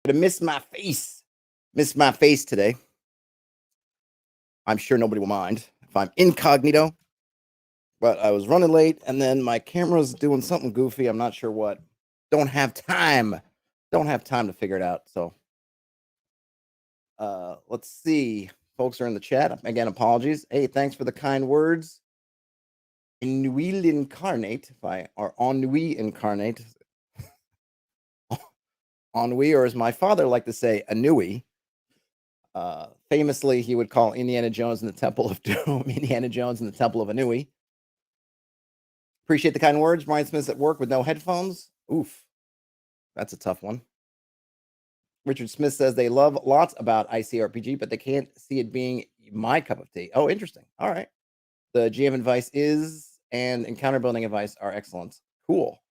Gonna miss my face. Miss my face today. I'm sure nobody will mind if I'm incognito, but I was running late and then my camera's doing something goofy. I'm not sure what. Don't have time. Don't have time to figure it out. So let's see. Folks are in the chat. Again, apologies. Hey, thanks for the kind words. Ennui incarnate, if I are ennui incarnate. Ennui, or as my father liked to say, ennui. Famously, he would call Indiana Jones in the Temple of Doom, Indiana Jones in the Temple of Ennui. Appreciate the kind words. Brian Smith's at work with no headphones. Oof. That's a tough one. Richard Smith says they love lots about ICRPG, but they can't see it being my cup of tea. Oh, interesting. All right. The GM advice is and encounter building advice are excellent. Cool.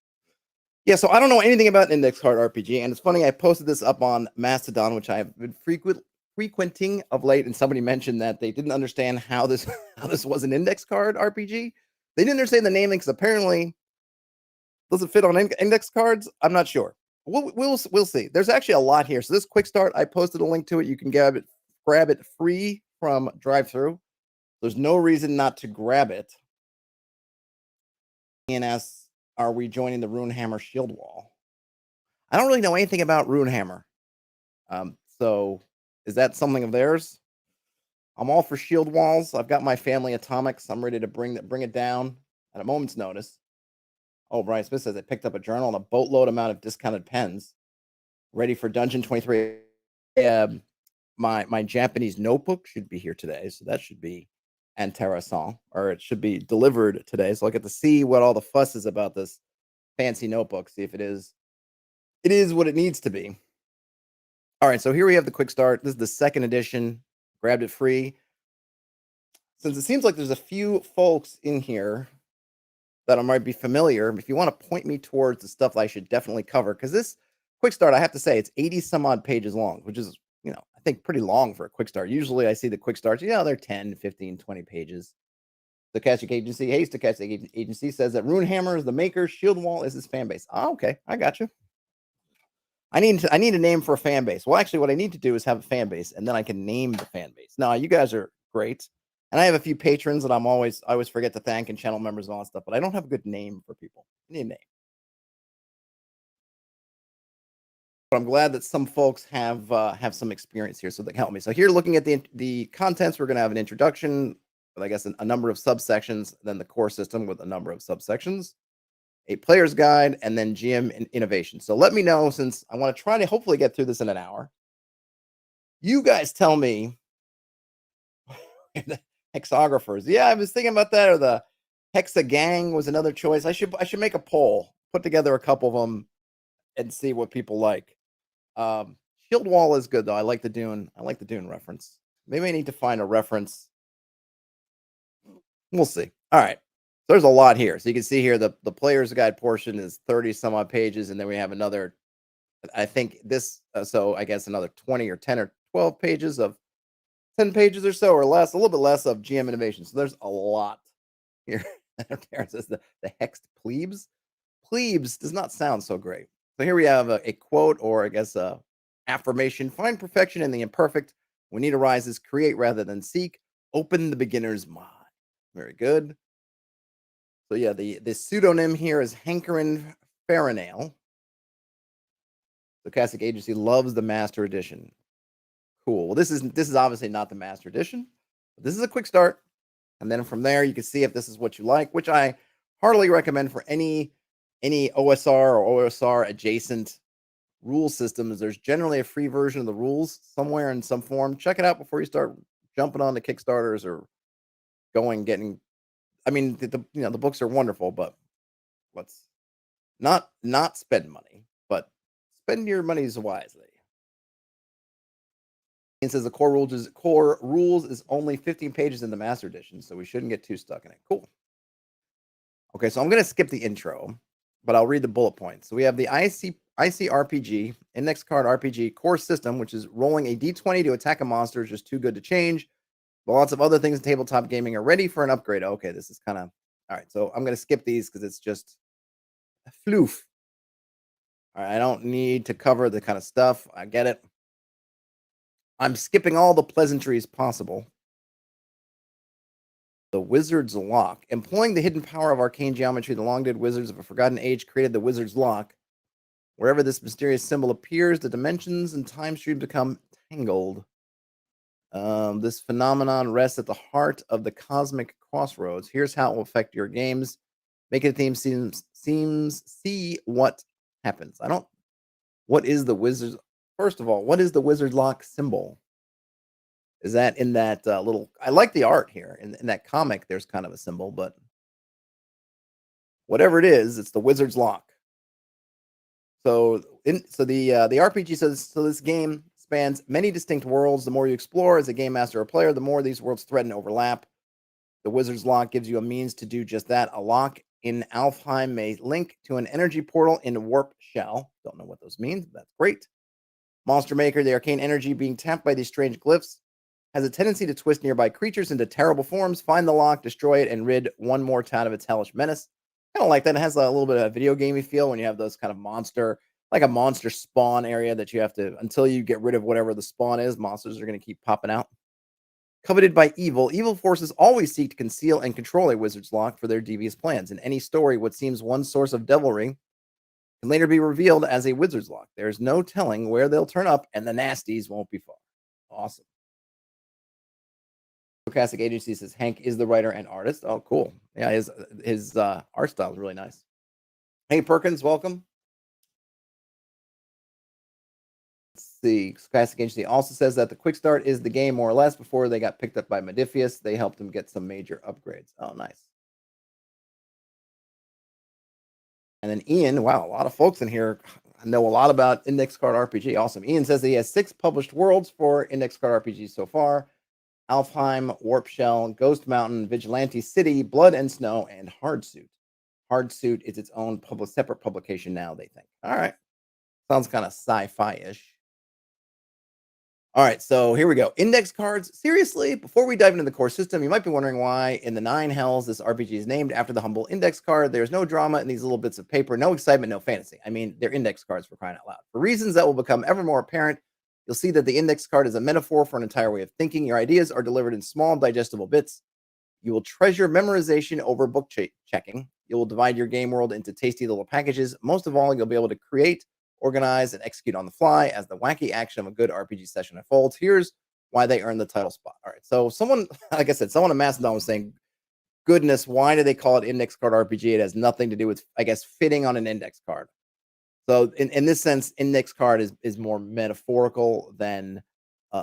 Yeah, so I don't know anything about index card RPG, and it's funny, I posted this up on Mastodon, which I have been frequenting of late, and somebody mentioned that they didn't understand how this was an index card RPG. They didn't understand the naming because apparently does it fit on index cards? I'm not sure. We'll see. There's actually a lot here. So this quick start, I posted a link to it. You can grab it free from drive-through. There's no reason not to grab it. And asks, are we joining the Runehammer Shield Wall? I don't really know anything about Runehammer. So is that something of theirs? I'm all for shield walls. I've got my family atomics. I'm ready to bring it down at a moment's notice. Oh, Brian Smith says they picked up a journal and a boatload amount of discounted pens. Ready for Dungeon 23. My Japanese notebook should be here today, so that should be intéressant, or it should be delivered today. So I get to see what all the fuss is about this fancy notebook. See if it is what it needs to be. All right, so here we have the quick start. This is the second edition. Grabbed it free. Since it seems like there's a few folks in here that I might be familiar, if you want to point me towards the stuff I should definitely cover, because this quick start, I have to say, it's 80 some odd pages long, which is, I think pretty long for a quick start. Usually I see the quick starts, they're 10, 15, 20 pages. Stochastic Agency, hey, Stochastic Agency says that Runehammer is the maker, Shield Wall is his fan base. Oh, okay, I got you. I need a name for a fan base. Well, actually, what I need to do is have a fan base, and then I can name the fan base. Now, you guys are great, and I have a few patrons that I always forget to thank, and channel members and all that stuff. But I don't have a good name for people. I need a name. But I'm glad that some folks have some experience here, so they can help me. So here, looking at the contents, we're going to have an introduction, with, I guess, a number of subsections, then the core system with a number of subsections, a player's guide, and then GM innovation. So let me know, since I want to try to hopefully get through this in an hour. You guys tell me. The hexographers. Yeah, I was thinking about that, or the Hexa gang was another choice. I should make a poll, put together a couple of them, and see what people like. Shield Wall is good though. I like the Dune reference. Maybe I need to find a reference. We'll see. All right. There's a lot here. So you can see here the player's guide portion is 30 some odd pages, and then we have another, I think this, so I guess another 20 or 10 or 12 pages of 10 pages or so, or less, a little bit less, of GM innovation. So there's a lot here. Terrence says the Hexed plebes. Plebes does not sound so great. So here we have a quote, or I guess a affirmation: find perfection in the imperfect. When need arises, create rather than seek. Open the beginner's mind. Very good. So yeah, the pseudonym here is Hankerin Farinale. The Stochastic Agency loves the Master Edition. Cool. Well, this is obviously not the Master Edition, but this is a quick start, and then from there you can see if this is what you like, which I heartily recommend for any OSR or OSR adjacent rule systems. There's generally a free version of the rules somewhere in some form. Check it out before you start jumping on the Kickstarters or getting. I mean, the books are wonderful, but let's not spend money, but spend your monies wisely. It says the core rules is only 15 pages in the Master Edition, so we shouldn't get too stuck in it. Cool. Okay, so I'm going to skip the intro, but I'll read the bullet points. So we have the ICRPG, Index Card RPG core system, which is rolling a d20 to attack a monster is just too good to change. But lots of other things in tabletop gaming are ready for an upgrade. Okay, this is kind of... All right, so I'm going to skip these because it's just a floof. All right, I don't need to cover the kind of stuff. I get it. I'm skipping all the pleasantries possible. The Wizard's Lock. Employing the hidden power of arcane geometry, the long dead wizards of a forgotten age created the Wizard's Lock. Wherever this mysterious symbol appears, the dimensions and time streams become tangled. This phenomenon rests at the heart of the cosmic crossroads. Here's how it will affect your games. Make it a theme. Seems. See what happens. I don't. What is the wizard's? First of all, what is the wizard lock symbol? Is that in that little? I like the art here in that comic. There's kind of a symbol, but whatever it is, it's the wizard's lock. So the RPG says so. This game spans many distinct worlds. The more you explore as a game master or player, the more these worlds threaten to overlap. The Wizard's Lock gives you a means to do just that. A lock in Alfheim may link to an energy portal in Warp Shell. Don't know what those mean. But that's great. Monster Maker, the arcane energy being tapped by these strange glyphs, has a tendency to twist nearby creatures into terrible forms. Find the lock, destroy it, and rid one more town of its hellish menace. Kind of like that. It has a little bit of a video gamey feel when you have those kind of monster, like a monster spawn area that you have to, until you get rid of whatever the spawn is, monsters are going to keep popping out. Coveted by evil, evil forces always seek to conceal and control a wizard's lock for their devious plans. In any story, what seems one source of devilry can later be revealed as a wizard's lock. There's no telling where they'll turn up, and the nasties won't be far. Awesome. Stochastic Agency says Hank is the writer and artist. Oh, cool. Yeah, his art style is really nice. Hey, Perkins, welcome. Let's see. Stochastic Agency also says that the quick start is the game more or less before they got picked up by Modifius. They helped him get some major upgrades. Oh, nice. And then Ian, wow, a lot of folks in here know a lot about Index Card RPG. Awesome. Ian says that he has 6 published worlds for Index Card RPG so far. Alfheim, Warp Shell, Ghost Mountain, Vigilante City, Blood and Snow, and Hardsuit. Hardsuit is its own separate publication now, they think. All right. Sounds kind of sci-fi-ish. All right, so here we go. Index cards. Seriously, before we dive into the core system, you might be wondering why in the 9 hells this RPG is named after the humble index card. There's no drama in these little bits of paper, no excitement, no fantasy. I mean, they're index cards for crying out loud. For reasons that will become ever more apparent, you'll see that the index card is a metaphor for an entire way of thinking. Your ideas are delivered in small, digestible bits. You will treasure memorization over book checking. You will divide your game world into tasty little packages. Most of all, you'll be able to create, organize, and execute on the fly as the wacky action of a good RPG session unfolds. Here's why they earn the title spot. All right. So someone, like I said, someone in Mastodon was saying, goodness, why do they call it index card RPG? It has nothing to do with, I guess, fitting on an index card. So in this sense, index card is more metaphorical than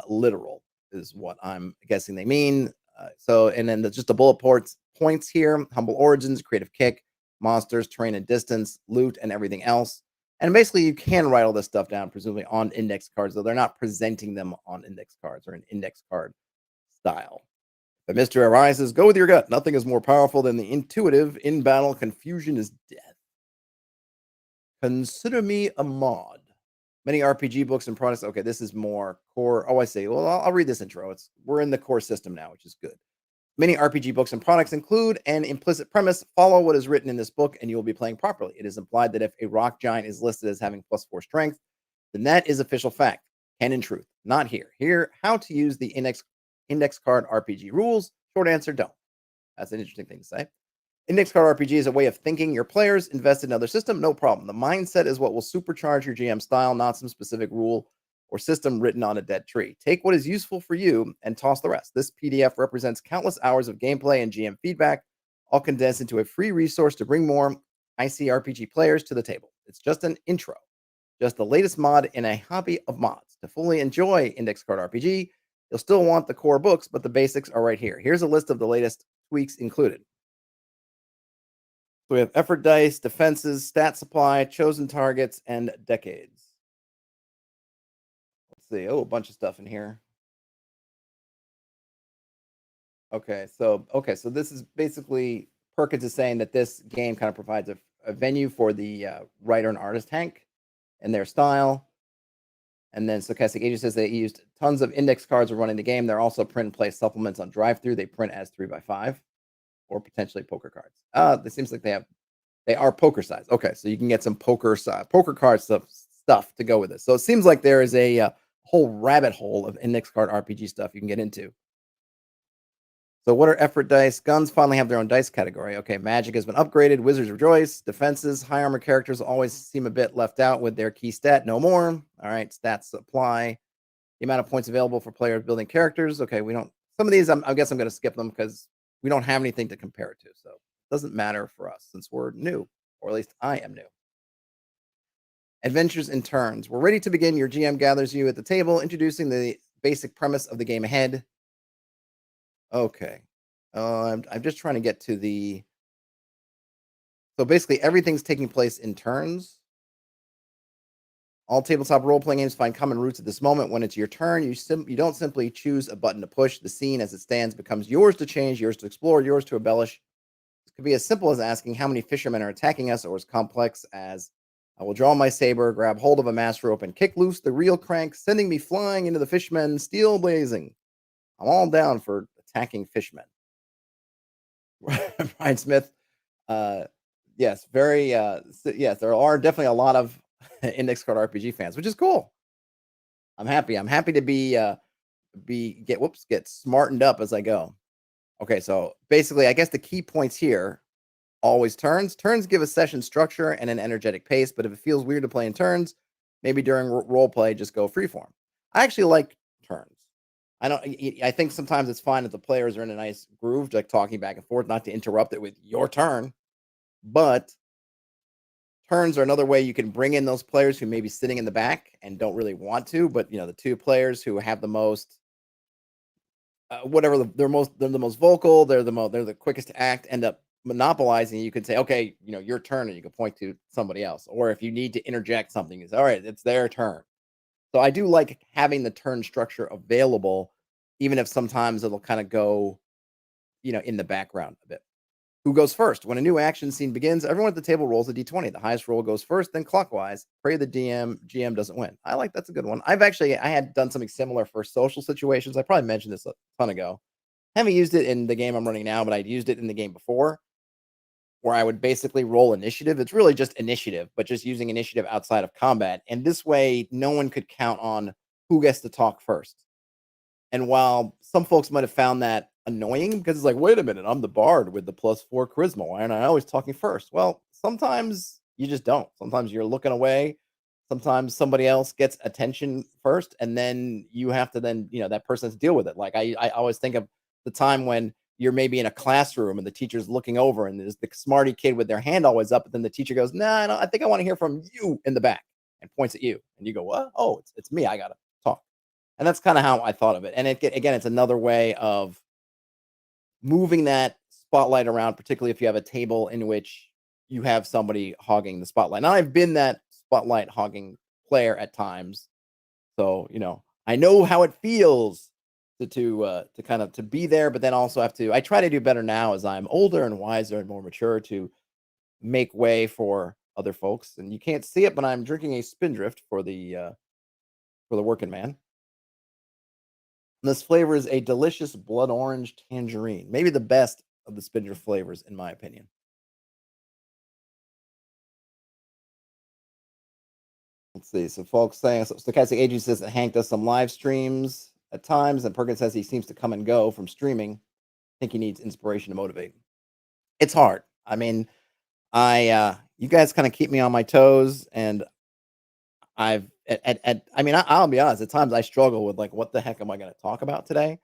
literal, is what I'm guessing they mean. And then just the bullet points here: humble origins, creative kick, monsters, terrain and distance, loot, and everything else. And basically, you can write all this stuff down, presumably on index cards, though they're not presenting them on index cards or an index card style. The mystery arises. Go with your gut. Nothing is more powerful than the intuitive. In battle, confusion is death. Consider me a mod. Many RPG books and products. Okay, this is more core. Oh, I see. Well, I'll read this intro. We're in the core system now, which is good. Many RPG books and products include an implicit premise. Follow what is written in this book, and you will be playing properly. It is implied that if a rock giant is listed as having +4 strength, then that is official fact. Canon truth. Not here. Here, how to use the index card RPG rules. Short answer, don't. That's an interesting thing to say. Index card RPG is a way of thinking. Your players invest in another system, no problem. The mindset is what will supercharge your GM style, not some specific rule or system written on a dead tree. Take what is useful for you and toss the rest. This PDF represents countless hours of gameplay and GM feedback, all condensed into a free resource to bring more ICRPG players to the table. It's just an intro, just the latest mod in a hobby of mods. To fully enjoy Index Card RPG, you'll still want the core books, but the basics are right here. Here's a list of the latest tweaks included. So we have effort dice, defenses, stat supply, chosen targets, and decades. Let's see. Oh, a bunch of stuff in here. Okay, so this is basically Perkins is saying that this game kind of provides a venue for the writer and artist Hank and their style. And then Stochastic Agency says they used tons of index cards when running the game. They're also print and play supplements on drive-through. They print as 3x5 or potentially poker cards. It seems like they have They are poker size. Okay, so you can get some poker card stuff to go with this. So it seems like there is a whole rabbit hole of index card RPG stuff you can get into. So what are effort dice? Guns finally have their own dice category. Okay, magic has been upgraded. Wizards rejoice. Defenses, high armor characters always seem a bit left out with their key stat. No more. All right, stats apply. The amount of points available for players building characters. Okay, we don't. Some of these, I guess I'm going to skip them because we don't have anything to compare it to. So it doesn't matter for us since we're new, or at least I am new. Adventures in turns. We're ready to begin. Your GM gathers you at the table, introducing the basic premise of the game ahead. Okay. I'm just trying to get to the. So basically, everything's taking place in turns. All tabletop role playing games find common roots at this moment. When it's your turn, you don't simply choose a button to push. The scene as it stands becomes yours to change, yours to explore, yours to embellish. It could be as simple as asking how many fishermen are attacking us, or as complex as I will draw my saber, grab hold of a mast rope, and kick loose the reel crank, sending me flying into the fishmen, steel blazing. I'm all down for attacking fishmen. Brian Smith. Uh, yes, very. Yes, there are definitely a lot of index card RPG fans, which is cool. I'm happy. I'm happy to get smartened up as I go. Okay, so basically, I guess the key points here always turns. Turns give a session structure and an energetic pace, but if it feels weird to play in turns, maybe during role play, just go freeform. I actually like turns. I don't. I think sometimes it's fine if the players are in a nice groove, like talking back and forth, not to interrupt it with your turn. But turns are another way you can bring in those players who may be sitting in the back and don't really want to, but the two players who have the most whatever they're the most vocal, they're the quickest to act, end up monopolizing. You could say, okay, your turn, and you could point to somebody else. Or if you need to interject something, is all right, it's their turn. So I do like having the turn structure available, even if sometimes it'll kind of go, in the background a bit. Who goes first? When a new action scene begins, everyone at the table rolls a d20. The highest roll goes first, then clockwise. Pray the GM doesn't win. That's a good one. I had done something similar for social situations. I probably mentioned this a ton ago. I haven't used it in the game I'm running now, but I'd used it in the game before, where I would basically roll initiative. It's really just initiative, but just using initiative outside of combat. And this way, no one could count on who gets to talk first. And while some folks might have found that annoying because it's like, wait a minute, I'm the bard with the +4 charisma. Why aren't I always talking first? Well, sometimes you just don't. Sometimes you're looking away. Sometimes somebody else gets attention first, and then you have to that person has to deal with it. Like I always think of the time when you're maybe in a classroom and the teacher's looking over and there's the smarty kid with their hand always up, but then the teacher goes, nah, I think I want to hear from you in the back, and points at you. And you go, what? Oh, it's me. I got to talk. And that's kind of how I thought of it. And again, it's another way of moving that spotlight around, particularly if you have a table in which you have somebody hogging the spotlight. Now, I've been that spotlight hogging player at times, so I know how it feels to kind of to be there, but then also have to. I try to do better now as I'm older and wiser and more mature to make way for other folks. And you can't see it, but I'm drinking a Spindrift for the working man. And this flavor is a delicious blood orange tangerine, maybe the best of the Spindrift flavors, in my opinion. Let's see. So, folks saying, so Stochastic Agent says that Hank does some live streams at times, and Perkins says he seems to come and go from streaming. I think he needs inspiration to motivate. It's hard. I mean, you guys kind of keep me on my toes, and I'll be honest. At times, I struggle with like, what the heck am I going to talk about today?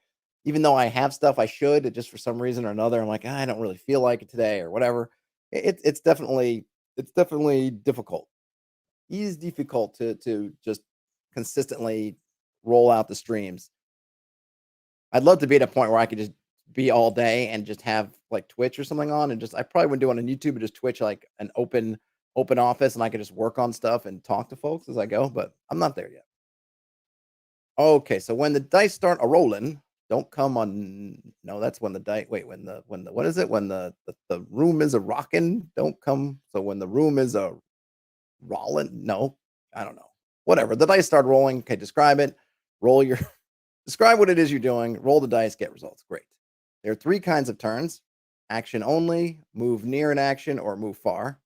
Even though I have stuff I should, it just for some reason or another, I'm like, I don't really feel like it today or whatever. It's definitely difficult. It is difficult to just consistently roll out the streams. I'd love to be at a point where I could just be all day and just have like Twitch or something on, and just I probably wouldn't do it on YouTube, but just Twitch like an open office, and I could just work on stuff and talk to folks as I go, but I'm not there yet. Okay, so when the dice start a rolling, don't come on. No, that's when the dice. Wait, when the what is it? When the room is a rocking, don't come. So when the room is a rolling, no, I don't know. Whatever. The dice start rolling. Okay, describe it. Roll your describe what it is you're doing. Roll the dice, get results. Great. There are three kinds of turns: action only, move near an action, or move far.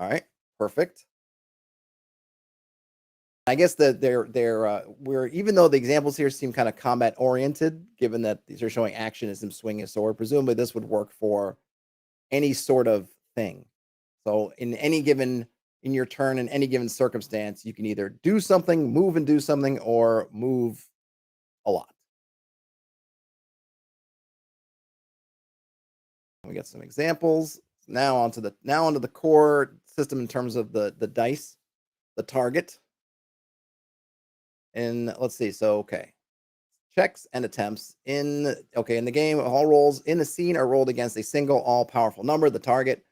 All right. Perfect. I guess that they're we're even though the examples here seem kind of combat oriented, given that these are showing action as them swinging a sword, presumably this would work for any sort of thing. So in your turn in any given circumstance, you can either do something, move and do something, or move a lot. We got some examples. Now onto the core system in terms of the dice, the target. And let's see. So okay. Checks and attempts in the game, all rolls in a scene are rolled against a single all-powerful number, the target,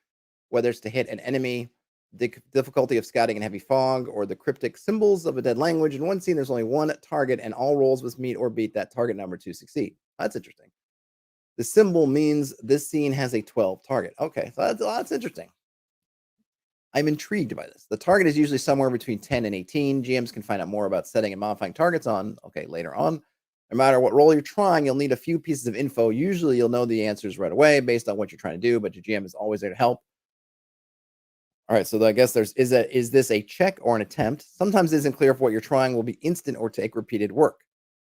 whether it's to hit an enemy, the difficulty of scouting in heavy fog, or the cryptic symbols of a dead language. In one scene, there's only one target, and all rolls must meet or beat that target number to succeed. That's interesting. The symbol means this scene has a 12 target. Okay, so that's interesting. I'm intrigued by this. The target is usually somewhere between 10 and 18. GMs can find out more about setting and modifying targets later on. No matter what role you're trying, you'll need a few pieces of info. Usually you'll know the answers right away based on what you're trying to do, but your GM is always there to help. All right, so I guess is this a check or an attempt? Sometimes it isn't clear if what you're trying will be instant or take repeated work.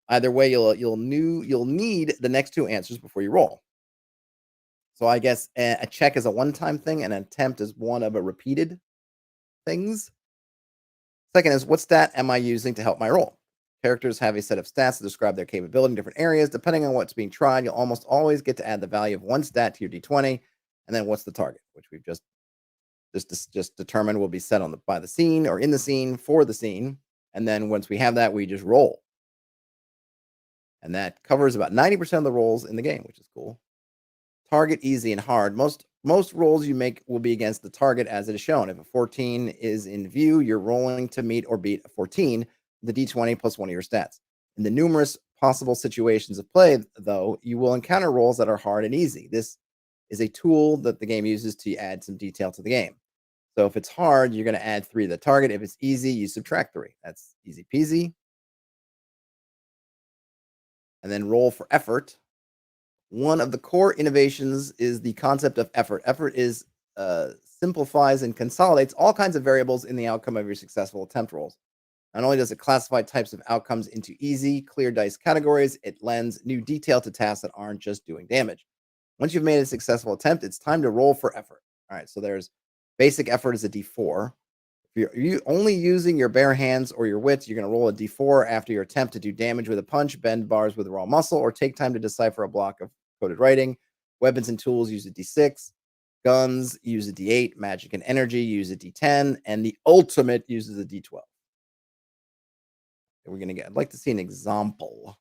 Either way, you'll need the next two answers before you roll. So I guess a check is a one-time thing, and an attempt is one of a repeated things. Second is, what stat am I using to help my roll? Characters have a set of stats to describe their capability in different areas. Depending on what's being tried, you'll almost always get to add the value of one stat to your d20, and then what's the target, which we've just determined will be set by the scene or in the scene for the scene. And then once we have that, we just roll. And that covers about 90% of the rolls in the game, which is cool. Target, easy, and hard. Most rolls you make will be against the target as it is shown. If a 14 is in view, you're rolling to meet or beat a 14, the d20 plus one of your stats. In the numerous possible situations of play, though, you will encounter rolls that are hard and easy. This is a tool that the game uses to add some detail to the game. So if it's hard, you're going to add 3 to the target. If it's easy, you subtract 3. That's easy peasy. And then roll for effort. One of the core innovations is the concept of effort. Effort simplifies and consolidates all kinds of variables in the outcome of your successful attempt rolls. Not only does it classify types of outcomes into easy, clear dice categories, it lends new detail to tasks that aren't just doing damage. Once you've made a successful attempt, it's time to roll for effort. All right, so there's basic effort is a d4. If you're only using your bare hands or your wits, you're going to roll a d4 after your attempt to do damage with a punch, bend bars with raw muscle, or take time to decipher a block of coded writing. Weapons and tools use a d6. Guns use a d8. Magic and energy use a d10. And the ultimate uses a d12. I'd like to see an example.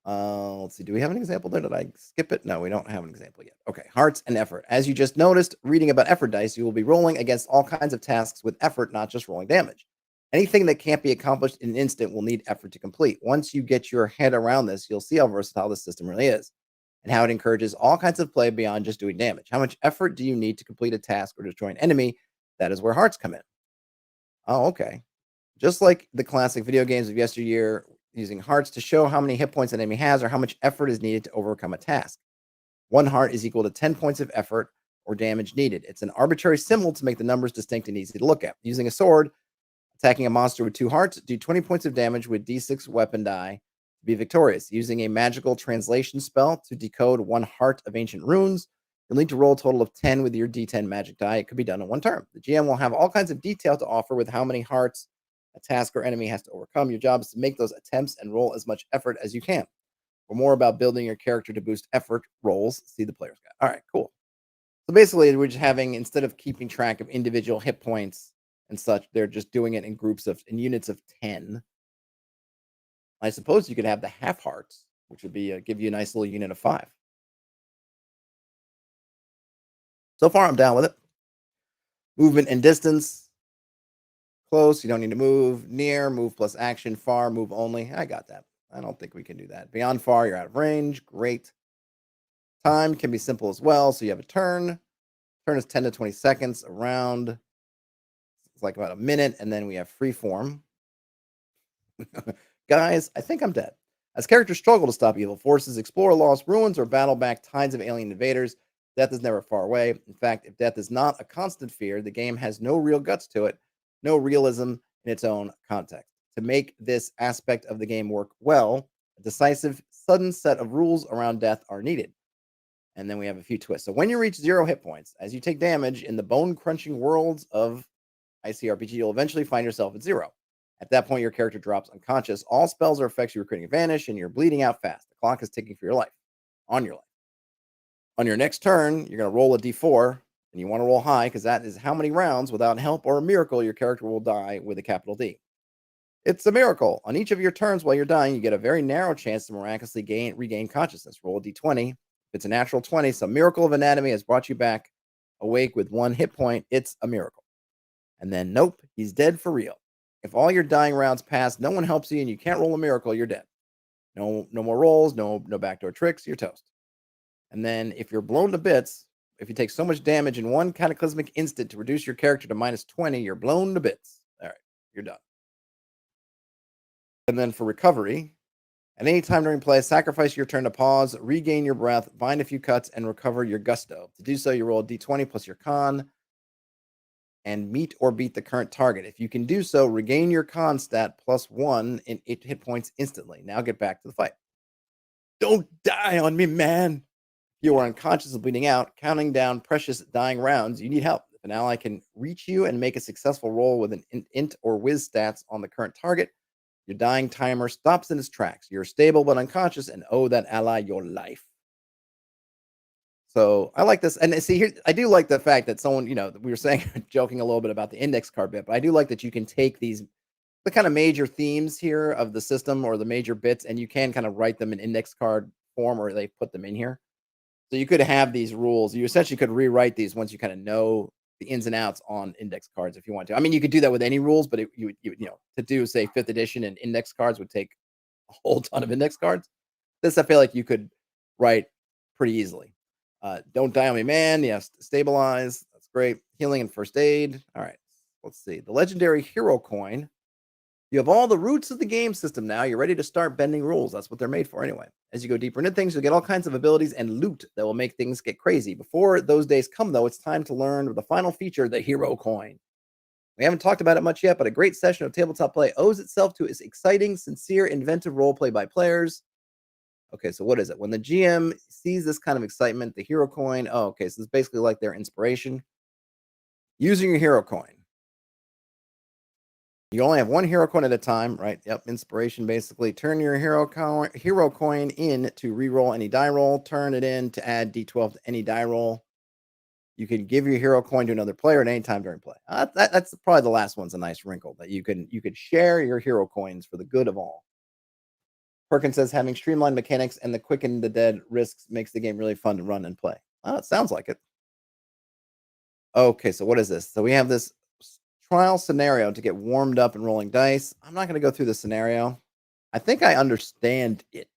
Let's see. Do we have an example there? Did I skip it? No, we don't have an example yet. Okay. Hearts and effort. As you just noticed, reading about effort dice, you will be rolling against all kinds of tasks with effort, not just rolling damage. Anything that can't be accomplished in an instant will need effort to complete. Once you get your head around this, you'll see how versatile this system really is and how it encourages all kinds of play beyond just doing damage. How much effort do you need to complete a task or destroy an enemy? That is where hearts come in. Oh, okay. Just like the classic video games of yesteryear, using hearts to show how many hit points an enemy has or how much effort is needed to overcome a task. 1 heart is equal to 10 points of effort or damage needed. It's an arbitrary symbol to make the numbers distinct and easy to look at. Using a sword, attacking a monster with 2 hearts, do 20 points of damage with d6 weapon die to be victorious. Using a magical translation spell to decode 1 heart of ancient runes, you'll need to roll a total of 10 with your d10 magic die. It could be done in 1 turn. The GM will have all kinds of detail to offer with how many hearts a task or enemy has to overcome. Your job is to make those attempts and roll as much effort as you can. For more about building your character to boost effort rolls, see the player's guide. All right, cool. So basically, we're just instead of keeping track of individual hit points and such, they're just doing it in units of 10. I suppose you could have the half hearts, which would be give you a nice little unit of 5. So far, I'm down with it. Movement and distance. Close, you don't need to move. Near, move plus action. Far, move only. I got that. I don't think we can do that. Beyond far, you're out of range. Great. Time can be simple as well. So you have a turn. Turn is 10 to 20 seconds. Around, it's like about a minute. And then we have free form. Guys, I think I'm dead. As characters struggle to stop evil forces, explore lost ruins, or battle back tides of alien invaders, Death is never far away. In fact, if death is not a constant fear, the game has no real guts to it, no realism in its own context. To make this aspect of the game work well, a decisive, sudden set of rules around death are needed. And then we have a few twists. So when you reach 0 hit points, as you take damage in the bone crunching worlds of ICRPG, you'll eventually find yourself at 0. At that point, your character drops unconscious. All spells or effects you were creating vanish, and you're bleeding out fast. The clock is ticking for your life, on your life. On your next turn, you're going to roll a d4, and you want to roll high because that is how many rounds without help or a miracle your character will die with a capital D. It's a miracle. On each of your turns while you're dying, you get a very narrow chance to miraculously regain consciousness. Roll a d20. If it's a natural 20, some miracle of anatomy has brought you back awake with 1 hit point. It's a miracle. And then, nope, he's dead for real. If all your dying rounds pass, no one helps you, and you can't roll a miracle, you're dead. No more rolls, no backdoor tricks, you're toast. And then if you're blown to bits, if you take so much damage in one cataclysmic instant to reduce your character to -20, you're blown to bits. All right, you're done. And then for recovery, at any time during play, sacrifice your turn to pause, regain your breath, bind a few cuts, and recover your gusto. To do so, you roll a d20 plus your con and meet or beat the current target. If you can do so, regain your con stat +1 in 8 hit points instantly. Now get back to the fight. Don't die on me, man. You are unconscious and bleeding out, counting down precious dying rounds. You need help. If an ally can reach you and make a successful roll with an int or whiz stats on the current target, your dying timer stops in its tracks. You're stable but unconscious and owe that ally your life. So I like this. And see here, I do like the fact that someone, we were saying, joking a little bit about the index card bit, but I do like that you can take the kind of major themes here of the system or the major bits, and you can kind of write them in index card form, or they put them in here. So you could have these rules. You essentially could rewrite these once you kind of know the ins and outs on index cards if you want to. I mean, you could do that with any rules, but to do, say, 5th edition and index cards would take a whole ton of index cards. This I feel like you could write pretty easily. Don't die on me, man. Yes, stabilize. That's great. Healing and first aid. All right. Let's see. The legendary hero coin. You have all the roots of the game system now. You're ready to start bending rules. That's what they're made for anyway. As you go deeper into things, you'll get all kinds of abilities and loot that will make things get crazy. Before those days come, though, it's time to learn the final feature, the hero coin. We haven't talked about it much yet, but a great session of tabletop play owes itself to its exciting, sincere, inventive roleplay by players. Okay, so what is it? When the GM sees this kind of excitement, the hero coin, okay, so it's basically like their inspiration. Using your hero coin. You only have 1 hero coin at a time, right? Yep, inspiration basically. Turn your hero coin in to re-roll any die roll. Turn it in to add d12 to any die roll. You can give your hero coin to another player at any time during play. That's probably the last one's a nice wrinkle, that you could share your hero coins for the good of all. Perkins says having streamlined mechanics and the quicken the dead risks makes the game really fun to run and play. Oh, it sounds like it. Okay, so what is this? So we have this trial scenario to get warmed up and rolling dice. I'm not going to go through the scenario. I think I understand it.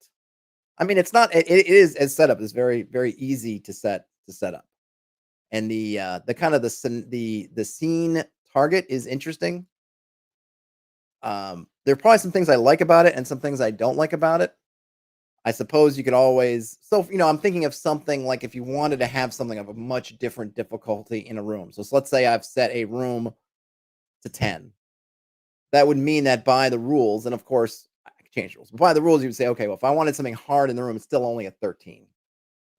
I mean, it's not. It is as set up. It's very very easy to set up, and the kind of the scene target is interesting. There are probably some things I like about it and some things I don't like about it. I suppose you could always, I'm thinking of something like if you wanted to have something of a much different difficulty in a room. So let's say I've set a room to 10. That would mean that by the rules, and of course I could change the rules, but by the rules, you would say, okay, well, if I wanted something hard in the room, it's still only a 13.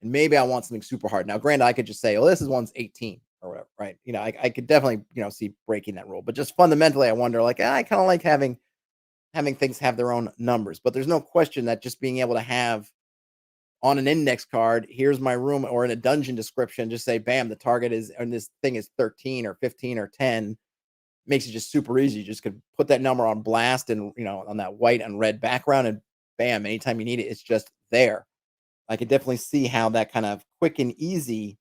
And maybe I want something super hard. Now, granted, I could just say, oh, this is one's 18 or whatever, right? I could definitely, see breaking that rule. But just fundamentally, I wonder, like, I kind of like having things have their own numbers. But there's no question that just being able to have on an index card, here's my room, or in a dungeon description, just say, bam, the target is, and this thing is 13 or 15 or 10, makes it just super easy. You just could put that number on blast and, on that white and red background, and bam, anytime you need it, it's just there. I could definitely see how that kind of quick and easy,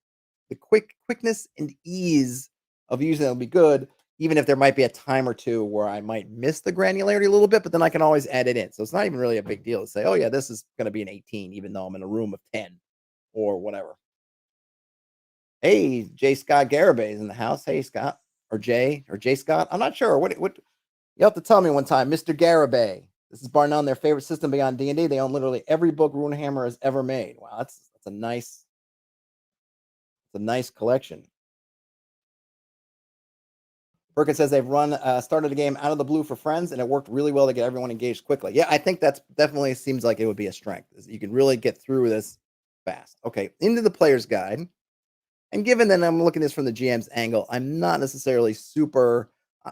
the quickness and ease of using it will be good, even if there might be a time or two where I might miss the granularity a little bit, but then I can always add it in. So it's not even really a big deal to say, oh yeah, this is going to be an 18, even though I'm in a room of 10 or whatever. Hey, J. Scott Garibay is in the house. Hey, Scott, or J Scott. I'm not sure. What you have to tell me one time, Mr. Garibay. This is bar none their favorite system beyond D&D. They own literally every book Runehammer has ever made. Wow, that's a nice It's a nice collection. Perkins says they've started a game out of the blue for friends, and it worked really well to get everyone engaged quickly. Yeah, I think that's definitely seems like it would be a strength. You can really get through this fast. Okay, into the player's guide. And given that I'm looking at this from the GM's angle, I'm not necessarily super. I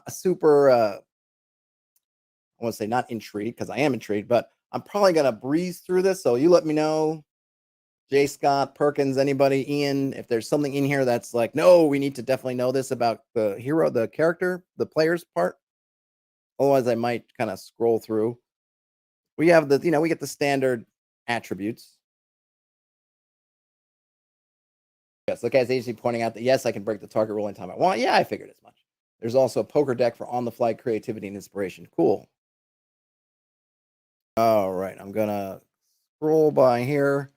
want to say not intrigued because I am intrigued, but I'm probably gonna breeze through this. So you let me know, Jay Scott, Perkins, anybody, Ian, if there's something in here that's like, no, we need to definitely know this about the hero, the character, the player's part. Otherwise, I might kind of scroll through. We have we get the standard attributes. Yes, look at agency pointing out that yes, I can break the target roll anytime I want. Yeah, I figured as much. There's also a poker deck for on-the-fly creativity and inspiration. Cool. All right, I'm gonna scroll by here.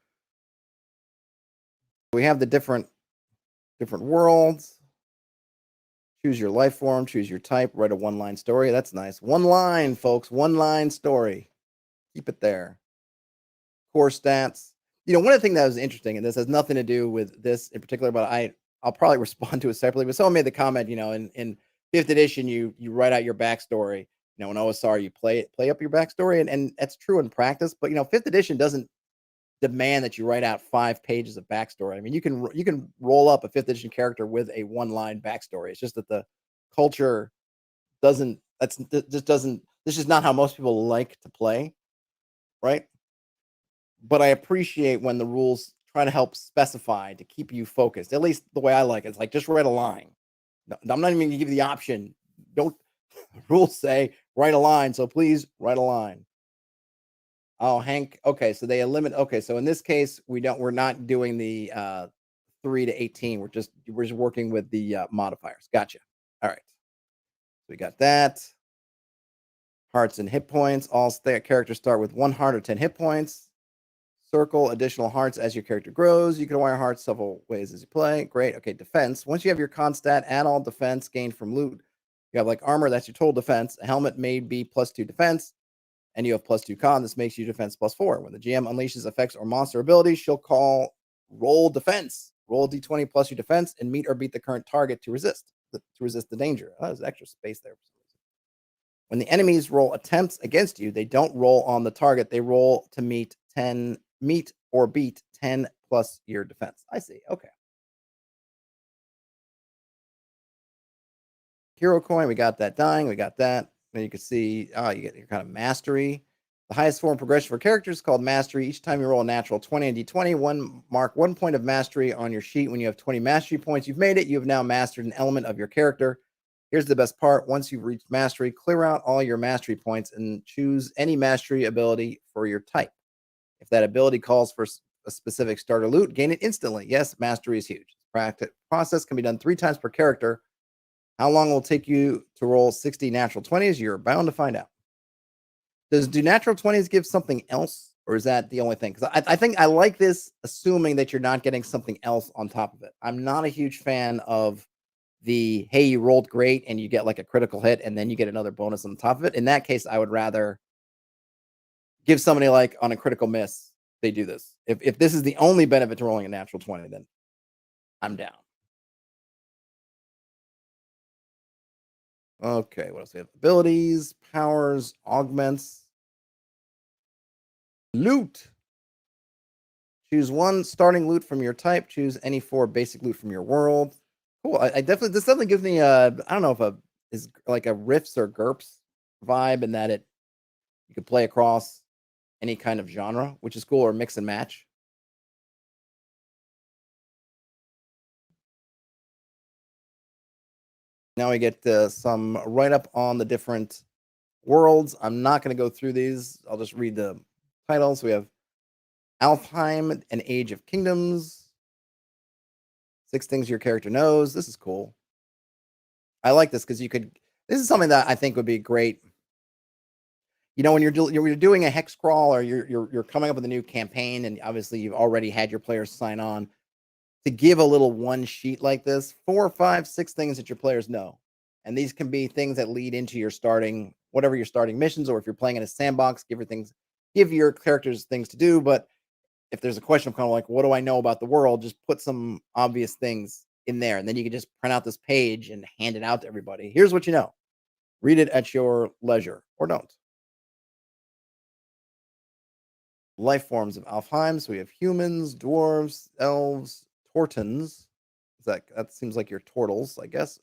We have the different worlds. Choose your life form, choose your type, write a one-line story. That's nice. One line, folks, one-line story. Keep it there. Core stats. One of the things that was interesting, and this has nothing to do with this in particular, but I'll probably respond to it separately. But someone made the comment, in fifth edition, you write out your backstory. In OSR, you play up your backstory, and that's true in practice. But fifth edition doesn't demand that you write out 5 pages of backstory. I mean, you can roll up a fifth edition character with a one-line backstory. It's just that the culture doesn't. This is not how most people like to play, right? But I appreciate when the rules try to help specify to keep you focused. At least the way I like it. It's like just write a line. No, I'm not even going to give you the option. Don't rules say write a line, so please write a line. Oh, Hank. Okay, so they eliminate. Okay, so in this case, we're not doing the 3 to 18. We're just working with the modifiers. Gotcha. All right. So we got that. Hearts and hit points. All characters start with 1 heart or 10 hit points. Circle additional hearts as your character grows. You can acquire hearts several ways as you play. Great. Okay, defense. Once you have your con stat, add all defense gained from loot. You have like armor, that's your total defense. A helmet may be +2 defense, and you have +2 con. This makes you defense +4. When the GM unleashes effects or monster abilities, she'll call roll defense. Roll d20 plus your defense and meet or beat the current target to resist the danger. Oh, there's extra space there. When the enemies roll attempts against you, they don't roll on the target. They roll to meet or beat 10 plus your defense. I see. Okay. Hero coin, we got that. Dying, we got that. Then you can see, you get your kind of mastery. The highest form progression for characters is called mastery. Each time you roll a natural 20 on d20, mark 1 point of mastery on your sheet. When you have 20 mastery points, you've made it. You have now mastered an element of your character. Here's the best part. Once you've reached mastery, clear out all your mastery points and choose any mastery ability for your type. If that ability calls for a specific starter loot, gain it instantly. Yes, mastery is huge. Process can be done 3 times per character. How long will it take you to roll 60 natural 20s? You're bound to find out. Do natural 20s give something else, or is that the only thing? Because I think I like this, assuming that you're not getting something else on top of it. I'm not a huge fan of the, hey, you rolled great and you get like a critical hit and then you get another bonus on top of it. In that case, I would rather give somebody like on a critical miss, they do this. If this is the only benefit to rolling a natural 20, then I'm down. Okay, what else we have? Abilities, powers, augments, loot. Choose 1 starting loot from your type. Choose any 4 basic loot from your world. Cool. I definitely this definitely gives me I don't know if is like a riffs or GURPS vibe in that you could play across any kind of genre, which is cool, or mix and match. Now we get some write up on the different worlds. I'm not going to go through these. I'll just read the titles. We have Alfheim, An Age of Kingdoms. 6 things your character knows. This is cool. I like this because this is something that I think would be great. When you're doing a hex crawl or you're coming up with a new campaign, and obviously you've already had your players sign on, to give a little one sheet like this, 4, 5, 6 things that your players know. And these can be things that lead into your starting missions, or if you're playing in a sandbox, give your characters things to do. But if there's a question of kind of like, what do I know about the world? Just put some obvious things in there, and then you can just print out this page and hand it out to everybody. Here's what you know. Read it at your leisure, or don't. Life forms of Alfheim. So we have humans, dwarves, elves, tortons. That seems like your turtles, I guess.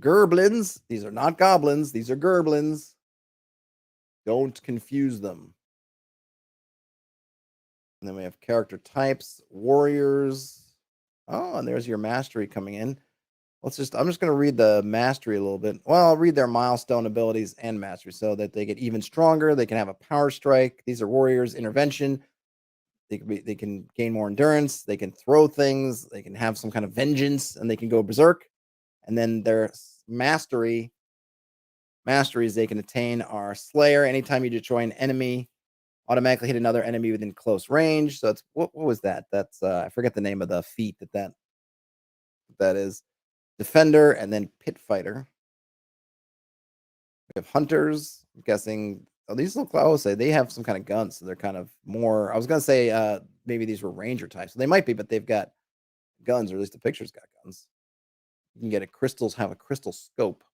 Gerblins. These are not goblins. These are gerblins. Don't confuse them. And then we have character types, warriors. Oh, and there's your mastery coming in. I'm just going to read the mastery a little bit. Well, I'll read their milestone abilities and mastery so that they get even stronger. They can have a power strike. These are warriors, intervention. They can gain more endurance. They can throw things. They can have some kind of vengeance, and they can go berserk. And then their masteries they can attain are Slayer. Anytime you destroy an enemy, automatically hit another enemy within close range. So it's what was that? That's I forget the name of the feat that is. Defender and then Pit Fighter. We have Hunters. I'm guessing these look. I would say they have some kind of guns, so they're kind of more. I was gonna say maybe these were Ranger types. So they might be, but they've got guns, or at least the picture's got guns. You can get have a crystal scope.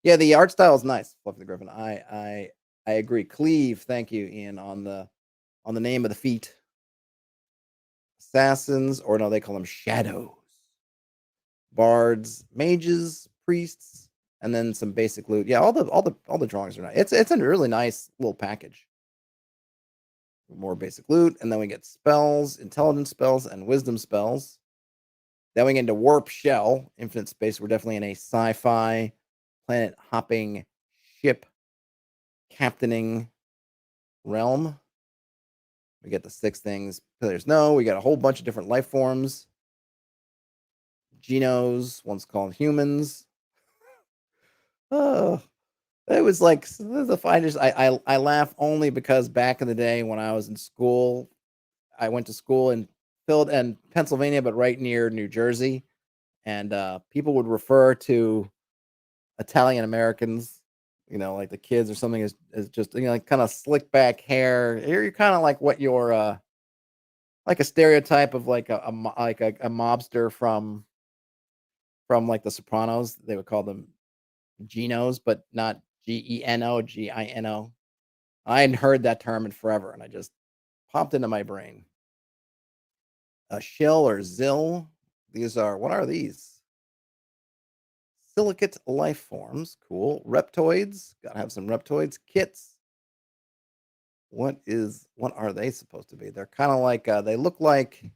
Yeah, the art style is nice. Fluffy the Griffin. I agree. Cleave. Thank you, Ian, on the name of the feat. Assassins, or no, they call them shadows. Bards, mages, priests, and then some basic loot. Yeah, all the drawings are nice. It's a really nice little package. More basic loot, and then we get spells, intelligence spells, and wisdom spells. Then we get into warp shell, infinite space. We're definitely in a sci-fi planet hopping ship captaining realm. We get the 6 things pillars. No, we got a whole bunch of different life forms. Genos, once called humans. Oh, it was like the finest. I laugh only because back in the day when I was in school, I went to school in Pennsylvania, but right near New Jersey, and people would refer to Italian Americans, like the kids or something, as just like kind of slick back hair. You're kind of like what you're like a stereotype of like a mobster from like The Sopranos. They would call them Genos, but not Geno, Gino. I hadn't heard that term in forever, and I just popped into my brain. A shill or zill. What are these? Silicate life forms. Cool. Reptoids. Gotta have some reptoids. Kits. What are they supposed to be? They're kind of like they look like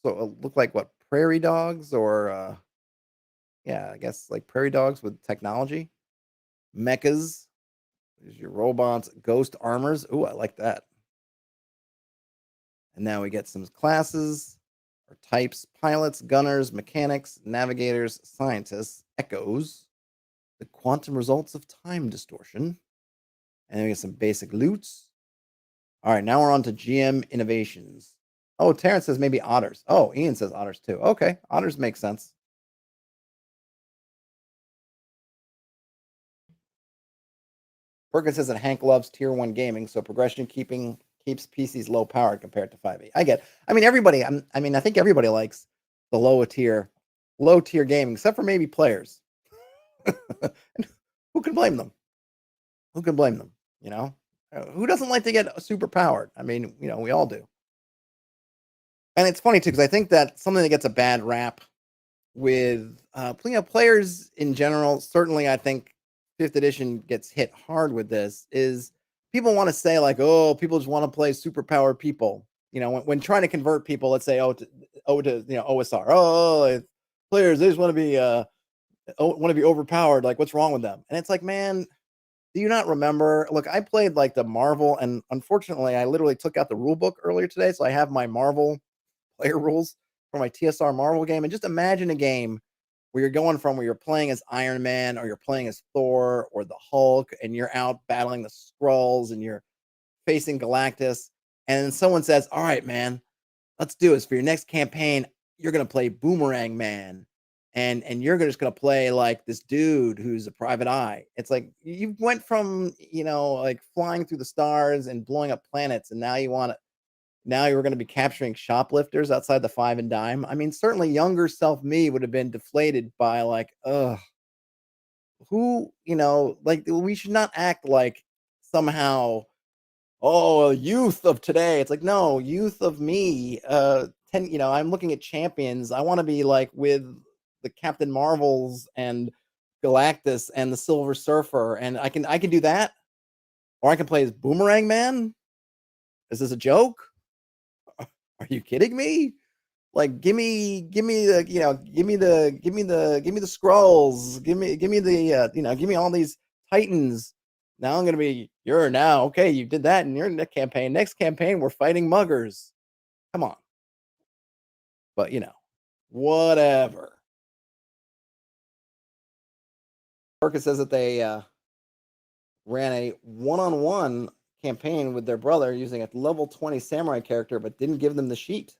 what, prairie dogs, or yeah, I guess like prairie dogs with technology. Mechas. There's your robots. Ghost armors. Ooh, I like that. And now we get some classes or types: pilots, gunners, mechanics, navigators, scientists, echoes, the quantum results of time distortion. And then we get some basic loots. All right, now we're on to GM innovations. Oh, Terrence says maybe otters. Oh, Ian says otters too. Okay, otters make sense. Perkins says that Hank loves tier 1 gaming, so progression keeps PCs low powered compared to 5e. I get. I mean, everybody. I think everybody likes the low tier gaming, except for maybe players. Who can blame them? Who can blame them? Who doesn't like to get super powered? I mean, we all do. And it's funny too, because I think that something that gets a bad rap with players in general. Certainly, I think 5th edition gets hit hard with this. Is people want to say like, oh, people just want to play super powered people. When trying to convert people, let's say to OSR. Oh, players, they just want to be overpowered. Like, what's wrong with them? And it's like, man, do you not remember? Look, I played like the Marvel, and unfortunately, I literally took out the rule book earlier today, so I have my Marvel player rules for my TSR Marvel game. And just imagine a game where you're playing as Iron Man, or you're playing as Thor or the Hulk, and you're out battling the Skrulls, and you're facing Galactus, and then someone says, all right, man, let's do this. For your next campaign, you're going to play Boomerang Man, and you're just going to play like this dude who's a private eye. It's like you went from, like flying through the stars and blowing up planets, and now now you're going to be capturing shoplifters outside the five and dime. I mean, certainly younger self me would have been deflated by like, ugh, who, like we should not act like somehow, oh, youth of today. It's like, no, youth of me. 10, I'm looking at champions. I want to be like with the Captain Marvels and Galactus and the Silver Surfer, and I can do that, or I can play as Boomerang Man. Is this a joke? Are you kidding me? Like, give me the, give me the scrolls, give me the, give me all these titans. Now I'm gonna be, you're now okay. You did that in your next campaign. Next campaign, we're fighting muggers. Come on, but whatever. Perkins says that they ran a one-on-one campaign with their brother using a level 20 samurai character, but didn't give them the sheet.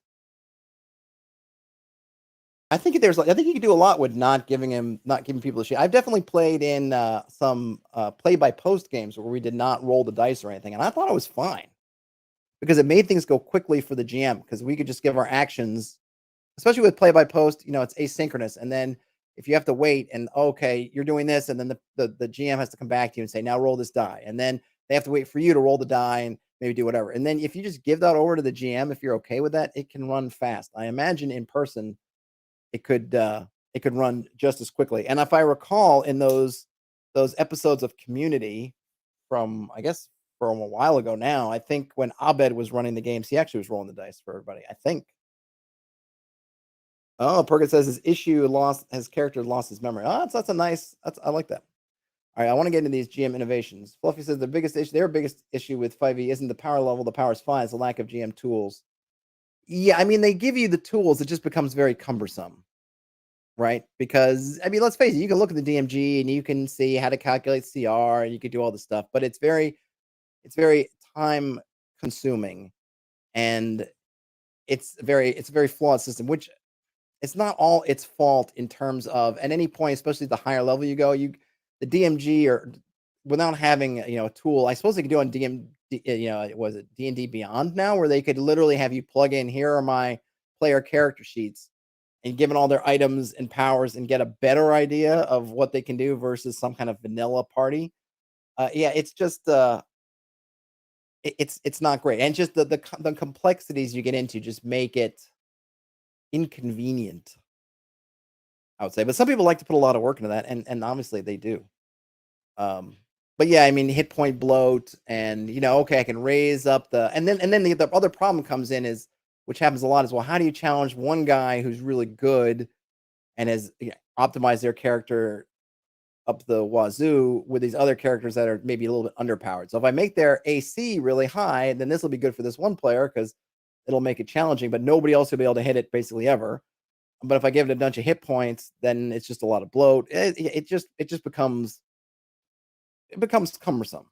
I think you can do a lot with not giving people a sheet. I've definitely played in some play by post games where we did not roll the dice or anything, and I thought it was fine because it made things go quickly for the GM because we could just give our actions, especially with play by post. It's asynchronous, and then if you have to wait and okay, you're doing this, and then the GM has to come back to you and say, now roll this die, and then they have to wait for you to roll the die and maybe do whatever. And then if you just give that over to the GM, if you're okay with that, it can run fast. I imagine in person it could run just as quickly. And if I recall in those episodes of Community from, I guess, from a while ago now, I think when Abed was running the games, he actually was rolling the dice for everybody. I think. Oh, Perkins says his character lost his memory. Oh, that's a nice. I like that. All right, I want to get into these GM innovations. Fluffy says their biggest issue with 5e isn't the power level. The power is fine. It's the lack of GM tools. Yeah, I mean they give you the tools. It just becomes very cumbersome. Right? Because, I mean, let's face it, you can look at the DMG and you can see how to calculate CR and you can do all this stuff, but it's very time consuming and it's a very flawed system, which it's not all its fault in terms of at any point, especially the higher level you go, the DMG or without having, a tool, I suppose they could do on was it D&D Beyond now where they could literally have you plug in, here are my player character sheets and given all their items and powers and get a better idea of what they can do versus some kind of vanilla party. Yeah, it's just it's not great, and just the complexities you get into just make it inconvenient. I would say, but some people like to put a lot of work into that, and obviously they do. Um, but yeah, I mean, hit point bloat, and okay, I can raise up and then the other problem comes in is which happens a lot as well. How do you challenge one guy who's really good and has optimized their character up the wazoo with these other characters that are maybe a little bit underpowered. So if I make their AC really high, then this will be good for this one player because it'll make it challenging, but nobody else will be able to hit it basically ever. But if I give it a bunch of hit points, then it's just a lot of bloat. It just becomes cumbersome.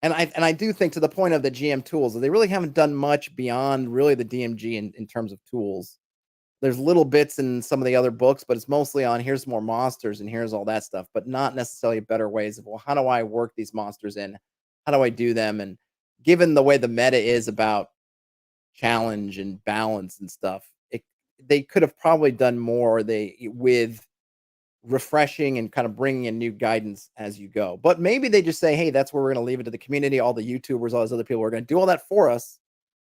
And I do think to the point of the GM tools, they really haven't done much beyond really the DMG in terms of tools. There's little bits in some of the other books, but it's mostly on here's more monsters and here's all that stuff, but not necessarily better ways of, well, how do I work these monsters in? How do I do them? And given the way the meta is about challenge and balance and stuff, they could have probably done more with refreshing and kind of bringing in new guidance as you go. But maybe they just say, hey, that's where we're going to leave it to the community, all the YouTubers, all those other people are going to do all that for us.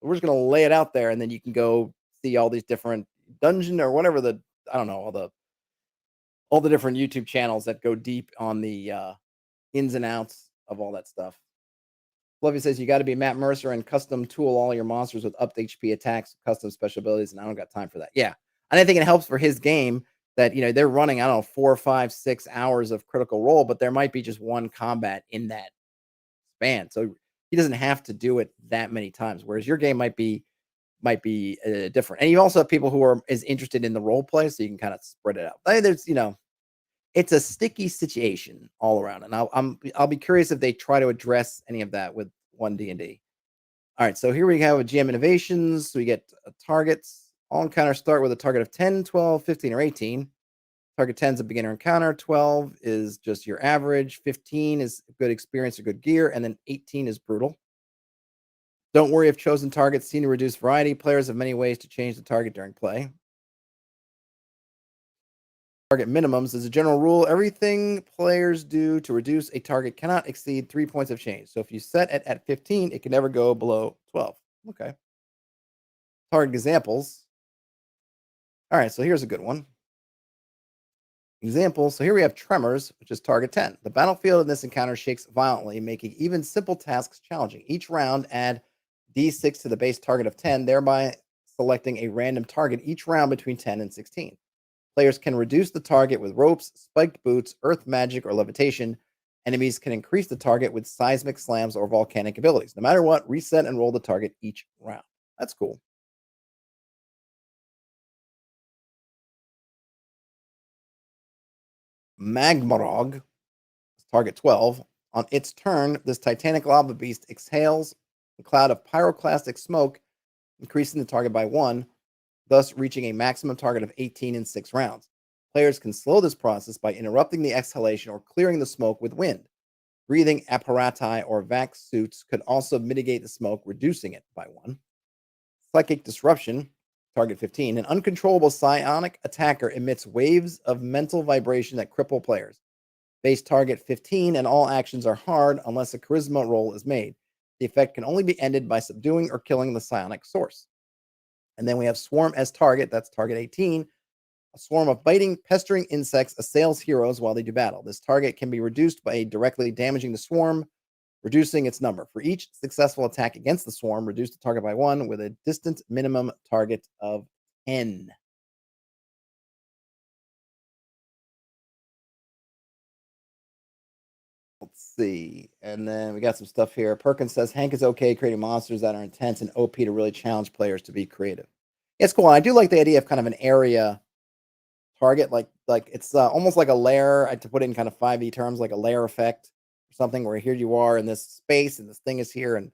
We're just going to lay it out there, and then you can go see all these different dungeon or whatever I don't know, all the different YouTube channels that go deep on the ins and outs of all that stuff. Fluffy says you got to be Matt Mercer and custom tool all your monsters with upped HP attacks, custom special abilities, and I don't got time for that. Yeah, and I think it helps for his game that they're running, I don't know, 4, 5, 6 hours of Critical Role, but there might be just one combat in that span, so he doesn't have to do it that many times. Whereas your game might be different. And you also have people who are as interested in the role play, so you can kind of spread it out. There's, it's a sticky situation all around, and I'll be curious if they try to address any of that with one D&D. All right, so here we have GM innovations. So we get targets. All encounters start with a target of 10, 12, 15, or 18. Target 10 is a beginner encounter. 12 is just your average. 15 is good experience or good gear, and then 18 is brutal. Don't worry if chosen targets seem to reduce variety. Players have many ways to change the target during play. Target minimums is a general rule. Everything players do to reduce a target cannot exceed 3 points of change. So if you set it at 15, it can never go below 12. Okay. Target examples. All right, so here's a good one. Example. So here we have Tremors, which is target 10. The battlefield in this encounter shakes violently, making even simple tasks challenging. Each round, add d6 to the base target of 10, thereby selecting a random target each round between 10 and 16. Players can reduce the target with ropes, spiked boots, earth magic, or levitation. Enemies can increase the target with seismic slams or volcanic abilities. No matter what, reset and roll the target each round. That's cool. Magmarog, target 12. On its turn, this titanic lava beast exhales a cloud of pyroclastic smoke, increasing the target by 1, thus reaching a maximum target of 18 in 6 rounds. Players can slow this process by interrupting the exhalation or clearing the smoke with wind. Breathing apparati or vac suits could also mitigate the smoke, reducing it by 1. Psychic disruption, target 15. An uncontrollable psionic attacker emits waves of mental vibration that cripple players. Base target 15, and all actions are hard unless a charisma roll is made. The effect can only be ended by subduing or killing the psionic source. And then we have Swarm as target, that's target 18. A swarm of biting, pestering insects assails heroes while they do battle. This target can be reduced by directly damaging the swarm, reducing its number. For each successful attack against the swarm, reduce the target by 1 with a distant minimum target of 10. Let's see. And then we got some stuff here. Perkins says Hank is okay creating monsters that are intense and OP to really challenge players to be creative. It's cool. I do like the idea of kind of an area target, like it's almost like a layer. To put it in kind of 5e terms, like a layer effect or something, where here you are in this space and this thing is here and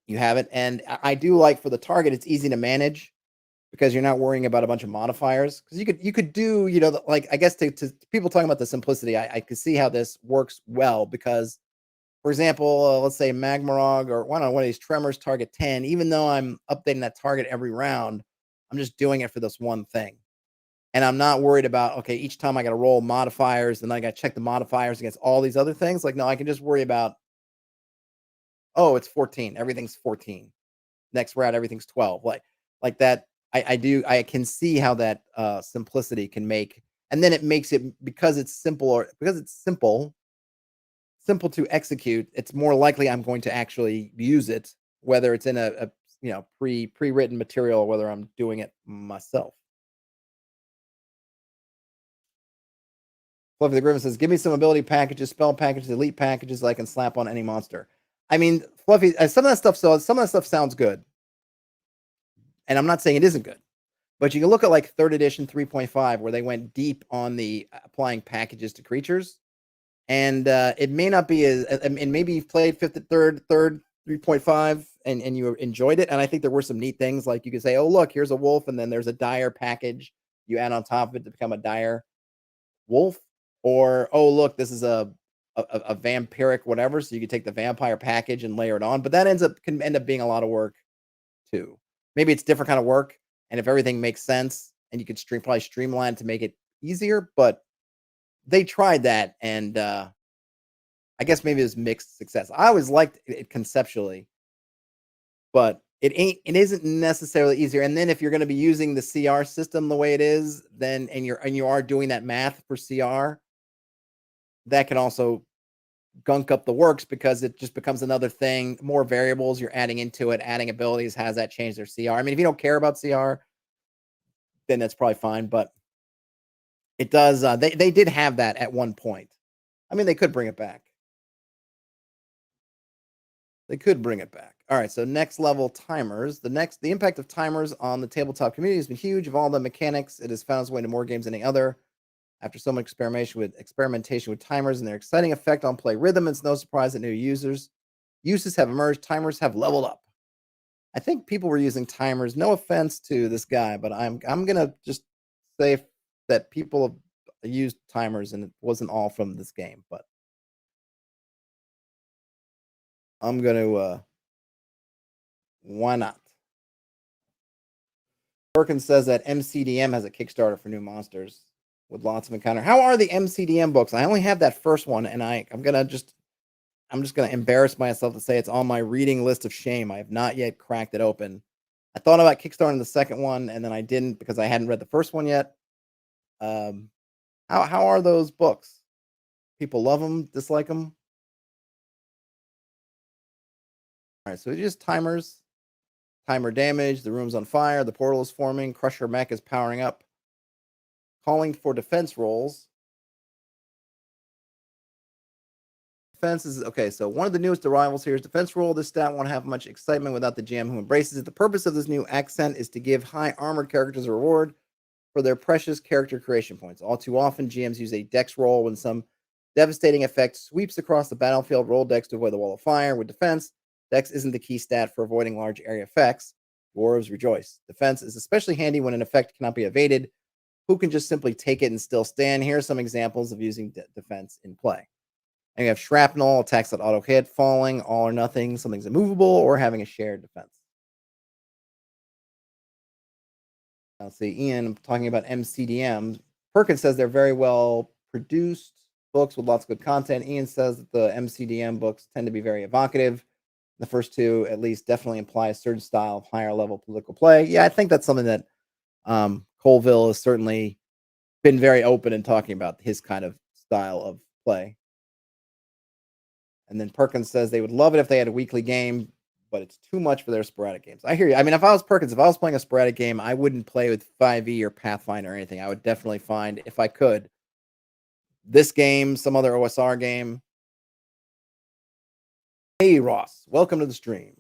you have it. And I do like for the target, it's easy to manage because you're not worrying about a bunch of modifiers. Because you could do, like, I guess to people talking about the simplicity, I could see how this works well because, for example, let's say Magmarog or one of these Tremors target 10. Even though I'm updating that target every round, I'm just doing it for this one thing. And I'm not worried about, okay, each time I got to roll modifiers and I got to check the modifiers against all these other things. Like, no, I can just worry about, oh, it's 14. Everything's 14. Next round, everything's 12. Like that. I can see how that simplicity can make, and then it makes it because it's simple or because it's simple to execute. It's more likely I'm going to actually use it, whether it's in a pre-written material or whether I'm doing it myself. Fluffy the Griffin says, "Give me some ability packages, spell packages, elite packages I can slap on any monster." I mean, Fluffy, some of that stuff. So some of that stuff sounds good, and I'm not saying it isn't good. But you can look at like third edition 3.5, where they went deep on the applying packages to creatures, and it may not be as. And maybe you've played third 3.5, and you enjoyed it. And I think there were some neat things, like you could say, "Oh, look, here's a wolf," and then there's a dire package you add on top of it to become a dire wolf. Or, oh, look, this is a vampiric whatever, so you could take the vampire package and layer it on. But that can end up being a lot of work too. Maybe it's different kind of work, and if everything makes sense, and you could probably streamline to make it easier. But they tried that, and I guess maybe it was mixed success. I always liked it conceptually, but it isn't necessarily easier. And then if you're going to be using the CR system the way it is, then you are doing that math for CR, that can also gunk up the works because it just becomes another thing, more variables you're adding into it, adding abilities. Has that changed their CR? I mean, if you don't care about CR, then that's probably fine. But it does. They did have that at one point. I mean, they could bring it back. They could bring it back. All right. So next level timers. The impact of timers on the tabletop community has been huge. Of all the mechanics, it has found its way into more games than any other. After so much experimentation with timers and their exciting effect on play rhythm, it's no surprise that new uses have emerged. Timers have leveled up. I think people were using timers. No offense to this guy, but I'm gonna just say that people have used timers and it wasn't all from this game. But I'm gonna Why not? Perkins says that MCDM has a Kickstarter for new monsters with lots of encounter. How are the MCDM books? I only have that first one, and I'm just gonna embarrass myself to say it's on my reading list of shame. I have not yet cracked it open. I thought about kickstarting the second one, and then I didn't because I hadn't read the first one yet. Um, how are those books? People love them, dislike them. All right, so it's just timers, timer damage. The room's on fire. The portal is forming. Crusher mech is powering up. Calling for defense rolls. Defense is okay. So one of the newest arrivals here is defense roll. This stat won't have much excitement without the GM who embraces it. The purpose of this new accent is to give high armored characters a reward for their precious character creation points. All too often, GMs use a dex roll when some devastating effect sweeps across the battlefield. Roll dex to avoid the wall of fire. With defense, dex isn't the key stat for avoiding large area effects. Dwarves rejoice. Defense is especially handy when an effect cannot be evaded. Who can just simply take it and still stand? Here are some examples of using defense in play. And you have shrapnel, attacks that auto hit, falling, all or nothing, something's immovable, or having a shared defense. Let's see, Ian talking about MCDM. Perkins says they're very well produced books with lots of good content. Ian says that the MCDM books tend to be very evocative. The first two, at least, definitely imply a certain style of higher level political play. Yeah, I think that's something that Colville has certainly been very open in talking about his kind of style of play. And then Perkins says they would love it if they had a weekly game, but it's too much for their sporadic games. I hear you. I mean, if I was Perkins, if I was playing a sporadic game, I wouldn't play with 5e or Pathfinder or anything. I would definitely find, if I could, this game, some other OSR game. Hey, Ross, welcome to the stream.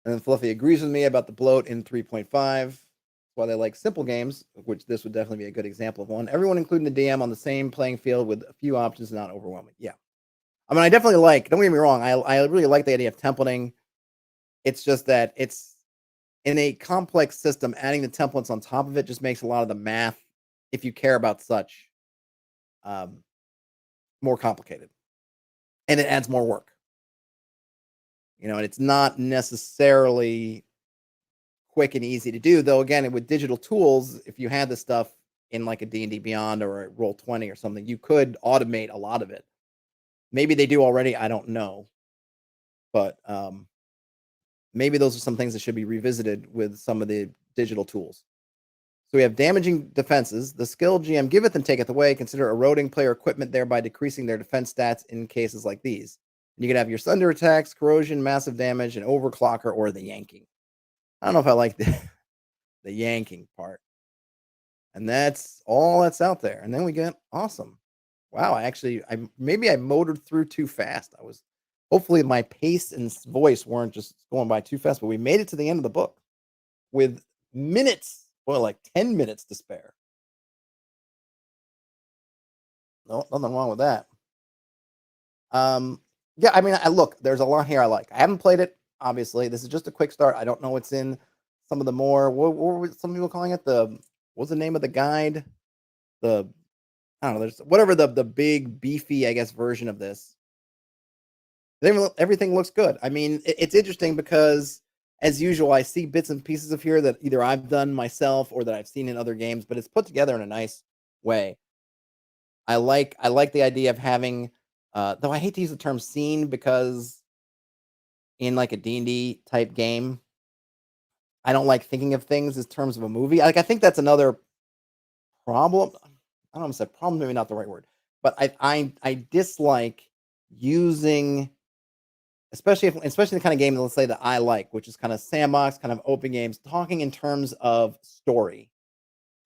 And then Fluffy agrees with me about the bloat in 3.5. That's why they like simple games, which this would definitely be a good example of one. Everyone, including the DM, on the same playing field with a few options, not overwhelming. Yeah. I mean, I definitely like, don't get me wrong, I really like the idea of templating. It's just that it's in a complex system, adding the templates on top of it just makes a lot of the math, if you care about such, um, more complicated. And it adds more work. You know, and it's not necessarily quick and easy to do, though again, with digital tools, if you had the stuff in like a D&D Beyond or a Roll20 or something, you could automate a lot of it. Maybe they do already, I don't know. But maybe those are some things that should be revisited with some of the digital tools. So we have damaging defenses. The skill GM giveth and taketh away. Consider eroding player equipment, thereby decreasing their defense stats in cases like these. And you could have your thunder attacks, corrosion, massive damage, and overclocker, or the yanking. I don't know if I like the yanking part. And that's all that's out there. And then we get awesome. Wow, maybe I motored through too fast. Hopefully my pace and voice weren't just going by too fast, but we made it to the end of the book with minutes, well, like 10 minutes to spare. No, nothing wrong with that. Yeah, I mean, look, there's a lot here I like. I haven't played it, obviously. This is just a quick start. I don't know what's in some of the more, what were some people calling it? What's the name of the guide? I don't know, there's whatever the big beefy, I guess, version of this. Everything looks good. I mean, it's interesting because, as usual, I see bits and pieces of here that either I've done myself or that I've seen in other games, but it's put together in a nice way. I like the idea of having, though I hate to use the term scene because in like a D&D type game, I don't like thinking of things as terms of a movie. Like, I think that's another problem. I don't know if I said problem, maybe not the right word, but I dislike using, especially the kind of game that, let's say, that I like, which is kind of sandbox, kind of open games, talking in terms of story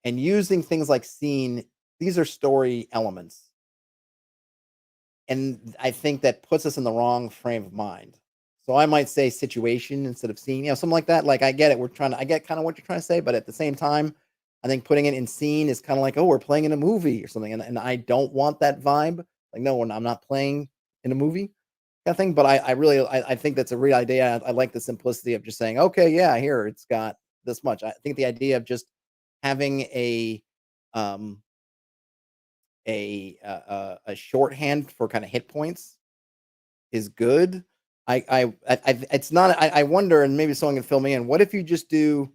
and using things like scene. These are story elements. And I think that puts us in the wrong frame of mind. So I might say situation instead of scene, something like that. Like, I get it. I get kind of what you're trying to say, but at the same time, I think putting it in scene is kind of like, oh, we're playing in a movie or something. And I don't want that vibe. Like, no, I'm not playing in a movie kind of thing. But I think that's a real idea. I like the simplicity of just saying, okay, yeah, here it's got this much. I think the idea of just having um, a shorthand for kind of hit points is good. It's not. I wonder, and maybe someone can fill me in. What if you just do?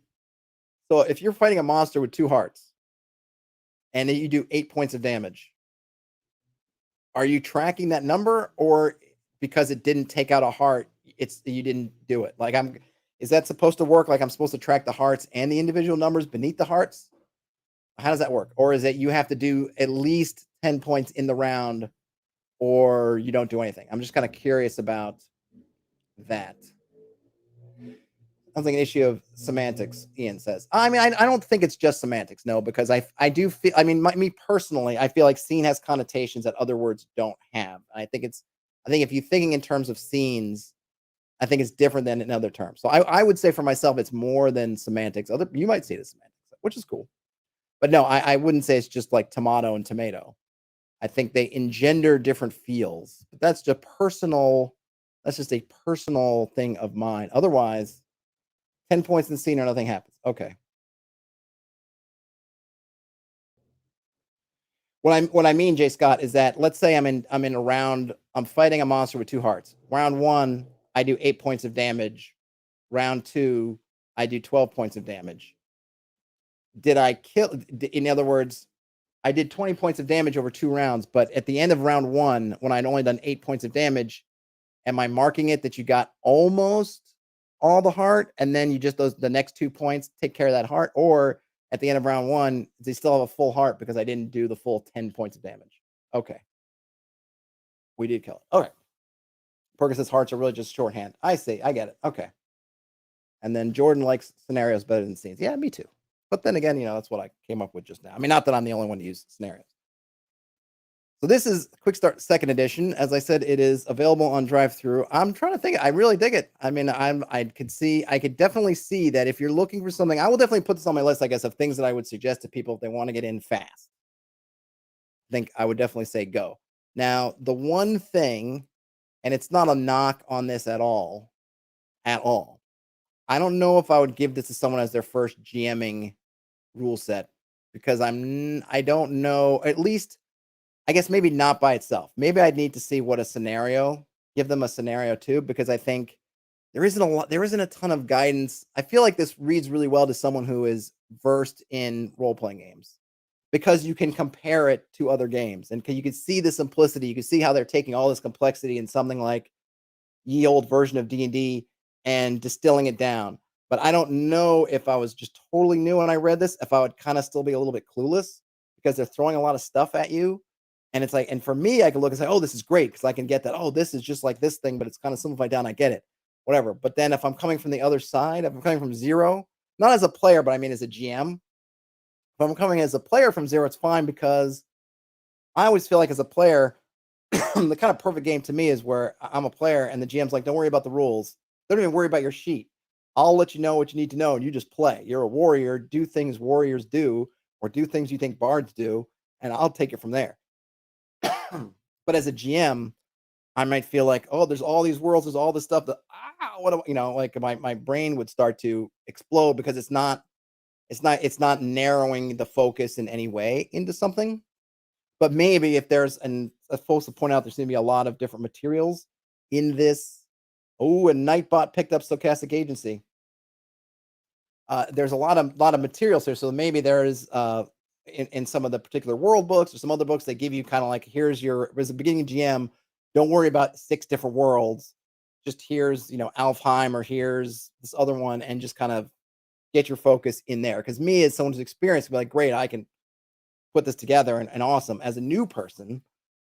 So if you're fighting a monster with 2 hearts and then you do 8 points of damage, are you tracking that number, or because it didn't take out a heart, it's you didn't do it? Like is that supposed to work? Like I'm supposed to track the hearts and the individual numbers beneath the hearts? How does that work? Or is it you have to do at least 10 points in the round or you don't do anything? I'm just kind of curious about that. Sounds like an issue of semantics, Ian says. I mean, I don't think it's just semantics, no, because I do feel, I mean, me personally, I feel like scene has connotations that other words don't have. I think if you're thinking in terms of scenes, I think it's different than in other terms. So I would say for myself, it's more than semantics. You might see it as semantics, which is cool. But no, I wouldn't say it's just like tomato and tomato. I think they engender different feels. But that's just a personal thing of mine. Otherwise, 10 points in the scene or nothing happens. Okay. What I mean, Jay Scott, is that let's say I'm in a round, I'm fighting a monster with 2 hearts. Round one, I do 8 points of damage. Round two, I do 12 points of damage. Did I kill? In other words, I did 20 points of damage over 2 rounds, but at the end of round one, when I'd only done 8 points of damage, am I marking it that you got almost all the heart, and then you just the next 2 points take care of that heart, or at the end of round one, they still have a full heart because I didn't do the full 10 points of damage? Okay, we did kill it. Okay, Perkins says hearts are really just shorthand. I see, I get it. Okay, and then Jordan likes scenarios better than scenes. Yeah, me too. But then again, that's what I came up with just now. I mean, not that I'm the only one to use scenarios. So this is Quick Start Second Edition. As I said, it is available on drive-through. I'm trying to think. I really dig it. I mean, I could definitely see that if you're looking for something, I will definitely put this on my list, I guess, of things that I would suggest to people if they want to get in fast. I think I would definitely say go. Now, the one thing, and it's not a knock on this at all, at all. I don't know if I would give this to someone as their first GMing rule set because I don't know, at least I guess maybe not by itself. Maybe I'd need to see what a scenario, give them a scenario too, because I think there isn't a ton of guidance. I feel like this reads really well to someone who is versed in role playing games because you can compare it to other games and you can see the simplicity. You can see how they're taking all this complexity in something like ye old version of D&D and distilling it down. But I don't know if I was just totally new when I read this, if I would kind of still be a little bit clueless because they're throwing a lot of stuff at you. And it's like, and for me, I can look and say, oh, this is great because I can get that. Oh, this is just like this thing, but it's kind of simplified down. I get it, whatever. But then if I'm coming from the other side, if I'm coming from zero, not as a player, but I mean as a GM, if I'm coming as a player from zero, it's fine because I always feel like as a player, the kind of perfect game to me is where I'm a player and the GM's like, don't worry about the rules. Don't even worry about your sheet. I'll let you know what you need to know and you just play. You're a warrior. Do things warriors do or do things you think bards do, and I'll take it from there. But as a GM, I might feel like, oh, there's all these worlds, there's all this stuff that what do like my brain would start to explode because it's not narrowing the focus in any way into something. But maybe if there's and as supposed to point out there's gonna be a lot of different materials in this. Oh, and Nightbot picked up Stochastic Agency. There's a lot of materials here. So maybe there's in some of the particular world books or some other books they give you kind of like as a beginning GM, don't worry about 6 different worlds. Just here's Alfheim or here's this other one and just kind of get your focus in there. Because me as someone who's experienced, be like, great, I can put this together and awesome. As a new person,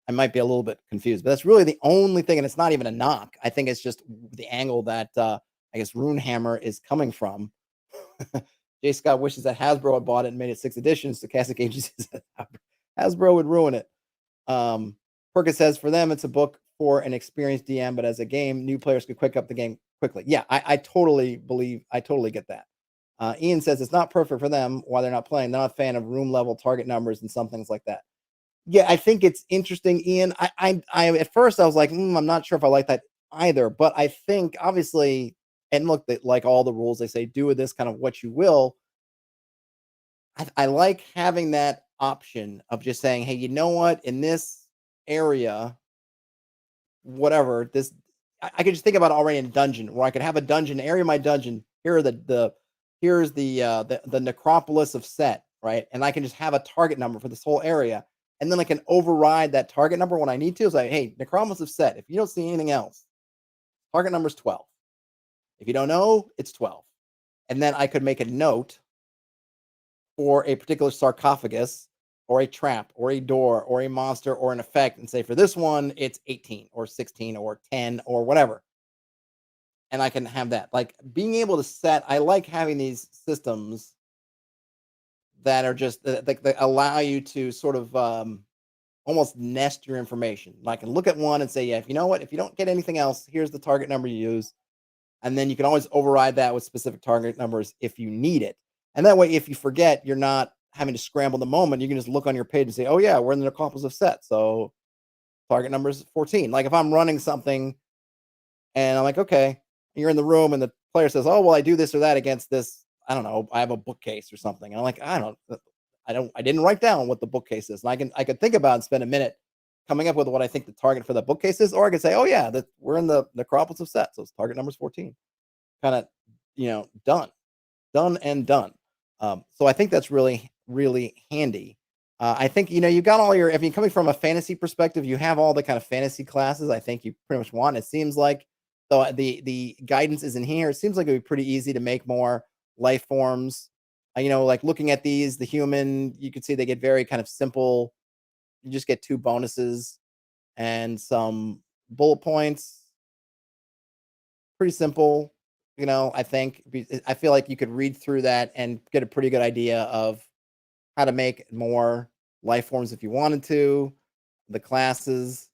I might be a little bit confused, but that's really the only thing, and it's not even a knock. I think it's just the angle that I guess Runehammer is coming from. J. Scott wishes that Hasbro had bought it and made it 6 editions. Stochastic Agency says Hasbro would ruin it. Perkins says for them, it's a book for an experienced DM, but as a game, new players could quick up the game quickly. Yeah, I totally get that. Ian says it's not perfect for them while they're not playing. They're not a fan of room level target numbers and some things like that. Yeah, I think it's interesting, Ian. I at first I was like, I'm not sure if I like that either, but I think obviously, and look, that like all the rules they say, do with this kind of what you will. I like having that option of just saying, hey, you know what? In this area, whatever this. I could just think about it already in a dungeon where I could have a dungeon area. Of my dungeon here are the here's the necropolis of Set, right? And I can just have a target number for this whole area, and then I can override that target number when I need to. It's like, hey, necropolis of Set. If you don't see anything else, target number is 12. If you don't know, it's 12. And then I could make a note for a particular sarcophagus or a trap or a door or a monster or an effect and say for this one it's 18 or 16 or 10 or whatever. And I can have that. Like being able to set, I like having these systems that are just that allow you to sort of almost nest your information. I can look at one and say, yeah, if you know what, if you don't get anything else, here's the target number you use. And then you can always override that with specific target numbers if you need it. And that way, if you forget, you're not having to scramble the moment. You can just look on your page and say, oh, yeah, we're in the necropolis of Set. So target number is 14. Like if I'm running something and I'm like, okay, you're in the room and the player says, oh, well, I do this or that against this. I don't know. I have a bookcase or something. And I'm like, I didn't write down what the bookcase is. And I could think about and spend a minute coming up with what I think the target for that bookcase is, or I could say, oh yeah, we're in the necropolis of Set. So it's target number is 14. Kind of, done and done. So I think that's really, really handy. I think, you got all if you're coming from a fantasy perspective, you have all the kind of fantasy classes I think you pretty much want. It seems like, so the guidance is in here. It seems like it would be pretty easy to make more life forms. Like looking at these, the human, you can see they get very kind of simple. You just get 2 bonuses and some bullet points. Pretty simple, I think. I feel like you could read through that and get a pretty good idea of how to make more life forms if you wanted to. The classes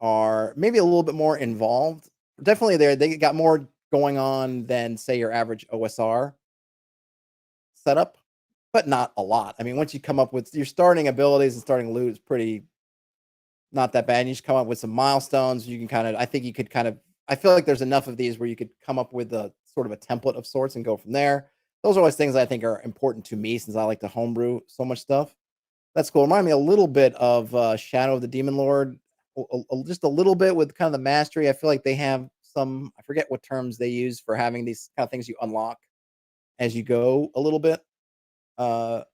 are maybe a little bit more involved. Definitely they got more going on than say your average OSR setup, but not a lot. I mean, once you come up with your starting abilities and starting loot is pretty not that bad. And you just come up with some milestones. You can I think you could I feel like there's enough of these where you could come up with a sort of a template of sorts and go from there. Those are always things I think are important to me since I like to homebrew so much stuff. That's cool. Remind me a little bit of Shadow of the Demon Lord, just a little bit with kind of the mastery. I feel like they have some, I forget what terms they use for having these kind of things you unlock as you go a little bit. And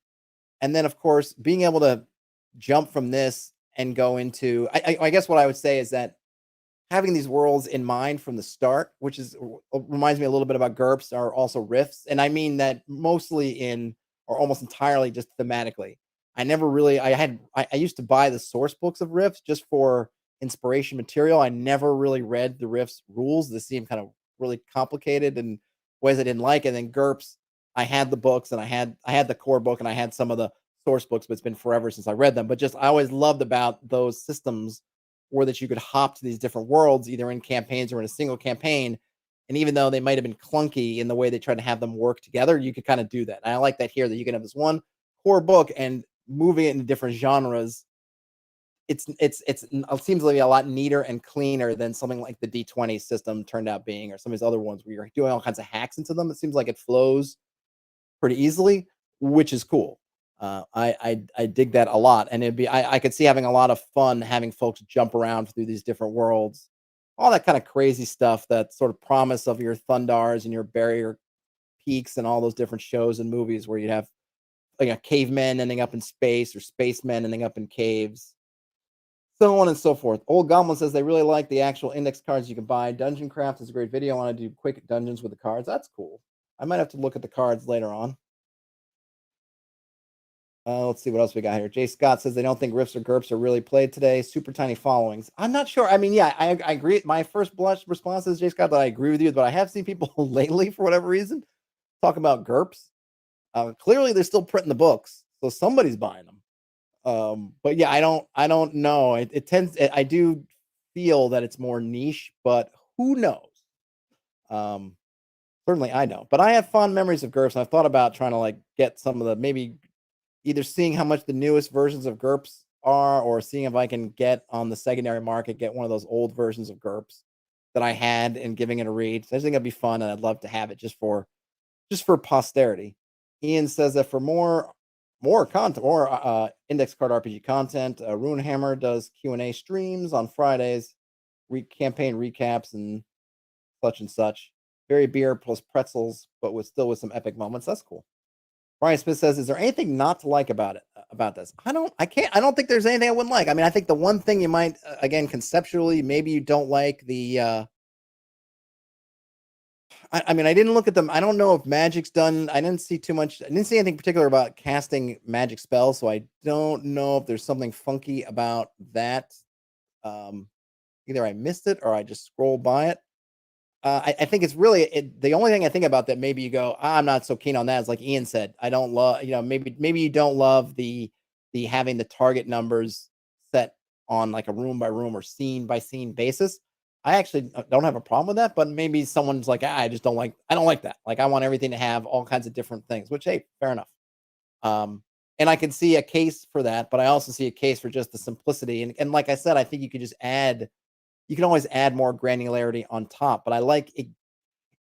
then, of course, being able to jump from this and go into, I guess what I would say is that having these worlds in mind from the start, which reminds me a little bit about GURPS, are also rifts, and I mean that mostly in or almost entirely just thematically. I never really, I used to buy the source books of rifts just for inspiration material. I never really read the rifts rules. They seemed kind of really complicated and ways I didn't like. And then GURPS, I had the books and I had the core book and I had some of the source books, but it's been forever since I read them. But just I always loved about those systems or that you could hop to these different worlds, either in campaigns or in a single campaign. And even though they might have been clunky in the way they tried to have them work together, you could kind of do that. And I like that here that you can have this one core book and moving it into different genres. It seems like a lot neater and cleaner than something like the D20 system turned out being, or some of these other ones where you're doing all kinds of hacks into them. It seems like it flows pretty easily, which is cool. I dig that a lot, and I could see having a lot of fun having folks jump around through these different worlds, all that kind of crazy stuff. That sort of promise of your Thundars and your Barrier Peaks and all those different shows and movies where you'd have like a caveman ending up in space or spacemen ending up in caves, so on and so forth. Old Goblin says they really like the actual index cards you can buy. Dungeon Craft is a great video. I want to do quick dungeons with the cards. That's cool. I might have to look at the cards later on. Let's see what else we got here. Jay Scott says they don't think riffs or GURPS are really played today. Super tiny followings. I'm not sure. I mean, yeah, I agree. My first blush response is, Jay Scott, that I agree with you, but I have seen people lately, for whatever reason, talk about GURPS. Clearly, they're still printing the books, so somebody's buying them. But yeah, I don't know. I do feel that it's more niche, but who knows? Certainly I don't. But I have fond memories of GURPS, and I've thought about trying to like get some of the maybe either seeing how much the newest versions of GURPS are, or seeing if I can get on the secondary market, get one of those old versions of GURPS that I had and giving it a read. So I think it'd be fun, and I'd love to have it just for posterity. Ian says that for more content, more index card RPG content, Runehammer does Q&A streams on Fridays. campaign recaps and such and such. Very beer plus pretzels, but with still with some epic moments. That's cool. Brian Smith says, "Is there anything not to like about it? About this? I don't think there's anything I wouldn't like. I mean, I think the one thing you might, again, conceptually, maybe you don't like the. I mean, I didn't look at them. I don't know if magic's done. I didn't see too much. I didn't see anything particular about casting magic spells, so I don't know if there's something funky about that. Um, Either I missed it or I just scrolled by it. I think it's really the only thing I think about that maybe you go, "Ah, I'm not so keen on that is like Ian said, I don't love, maybe you don't love the having the target numbers set on like a room by room or scene by scene basis. I actually don't have a problem with that, but maybe someone's like, I just I don't like that. Like I want everything to have all kinds of different things, which hey, fair enough. And I can see a case for that, but I also see a case for just the simplicity. And like I said, I think you can always add more granularity on top, but I like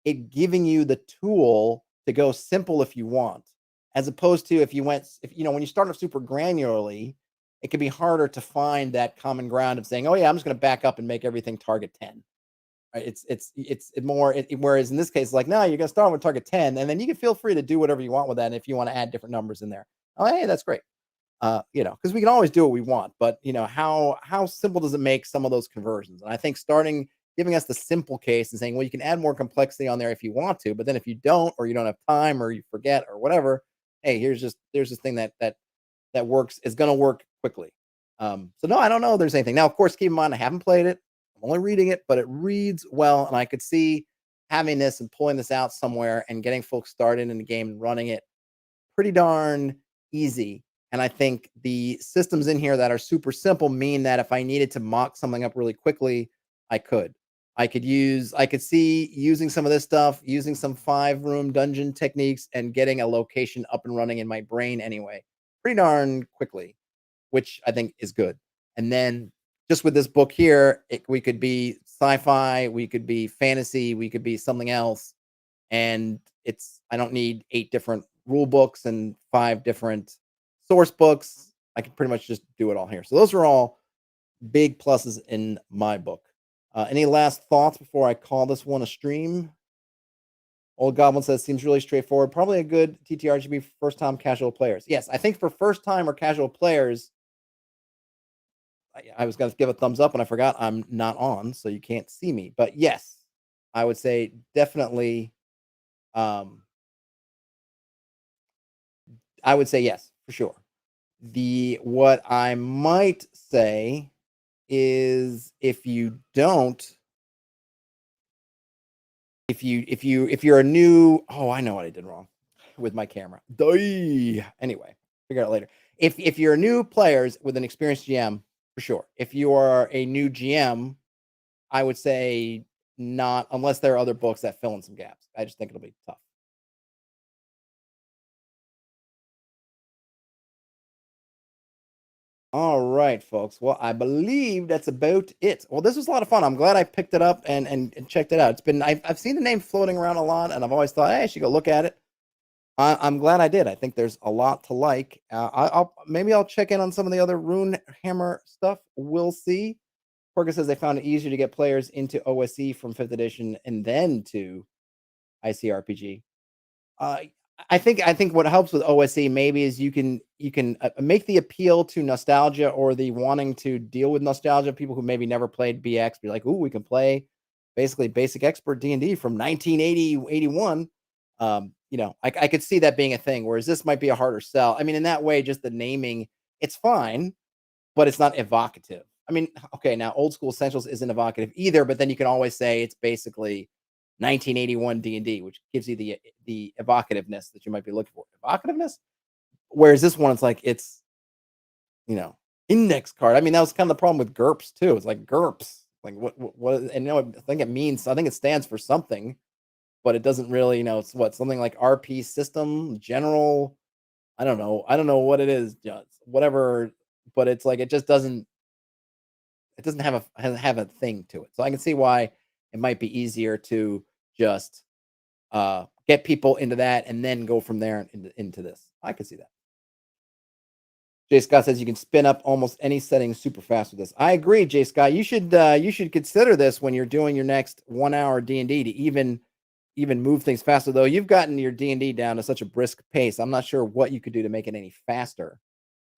it giving you the tool to go simple if you want, as opposed to if when you start off super granularly, it can be harder to find that common ground of saying, "Oh yeah, I'm just going to back up and make everything target 10." Right? Whereas in this case, like, no, you're going to start with target 10, and then you can feel free to do whatever you want with that. And if you want to add different numbers in there, oh hey, that's great. Because we can always do what we want, but how simple does it make some of those conversions? And I think starting giving us the simple case and saying, well, you can add more complexity on there if you want to, but then if you don't, or you don't have time, or you forget, or whatever, hey, there's this thing that works is going to work quickly. So no, I don't know if there's anything. Now, of course, keep in mind I haven't played it. I'm only reading it, but it reads well, and I could see having this and pulling this out somewhere and getting folks started in the game and running it pretty darn easy. And I think the systems in here that are super simple mean that if I needed to mock something up really quickly, I could. I could see using some of this stuff, using some 5-room dungeon techniques and getting a location up and running in my brain anyway, pretty darn quickly, which I think is good. And then just with this book here, we could be sci-fi, we could be fantasy, we could be something else, and I don't need 8 different rule books and 5 different source books. I can pretty much just do it all here. So those are all big pluses in my book. Any last thoughts before I call this one a stream? Old Goblin says seems really straightforward. Probably a good TTRGB for first time casual players. Yes, I think for first time or casual players, I was going to give a thumbs up and I forgot I'm not on, so you can't see me. But yes, I would say definitely. Um, I would say yes, for sure. What I might say is if you're a new I know what I did wrong with my camera. Anyway, figure it out later. If you're a new players with an experienced GM, for sure. If you are a new GM, I would say not unless there are other books that fill in some gaps. I just think it'll be tough. All right, folks. Well, I believe that's about it. Well, this was a lot of fun. I'm glad I picked it up and checked it out. I've seen the name floating around a lot, and I've always thought, hey, I should go look at it. I'm glad I did. I think there's a lot to like. Maybe I'll check in on some of the other Rune Hammer stuff. We'll see. Porker says they found it easier to get players into OSE from 5th edition and then to ICRPG. Uh, I think what helps with OSE maybe is you can make the appeal to nostalgia or the wanting to deal with nostalgia. People who maybe never played BX be like, "Ooh, we can play basically basic expert D&D from 1980 81." I could see that being a thing. Whereas this might be a harder sell. I mean, in that way, just the naming, it's fine, but it's not evocative. I mean, okay, now Old School Essentials isn't evocative either, but then you can always say it's basically 1981 D&D, which gives you the evocativeness that you might be looking for. Evocativeness? Whereas this one, it's like you know, index card. I mean, that was kind of the problem with GURPS too. It's like GURPS. Like what and I think I think it stands for something, but it doesn't really, it's what something like RP system, general. I don't know. I don't know what it is. Whatever, but it's like it doesn't have a thing to it. So I can see why it might be easier to just get people into that and then go from there into this. I could see that. Jay Scott says you can spin up almost any setting super fast with this. I agree, Jay Scott. You should consider this when you're doing your next 1 hour D&D to even move things faster. Though you've gotten your D&D down to such a brisk pace, I'm not sure what you could do to make it any faster.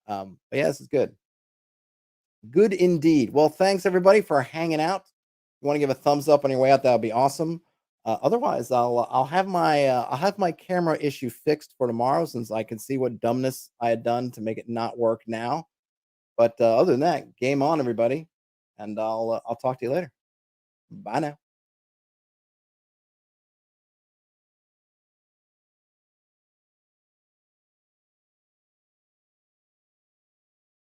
But yeah, this is good. Good indeed. Well, thanks everybody for hanging out. If you want to give a thumbs up on your way out, that would be awesome. Otherwise, I'll have my camera issue fixed for tomorrow since I can see what dumbness I had done to make it not work now. But other than that, game on, everybody, and I'll talk to you later. Bye now.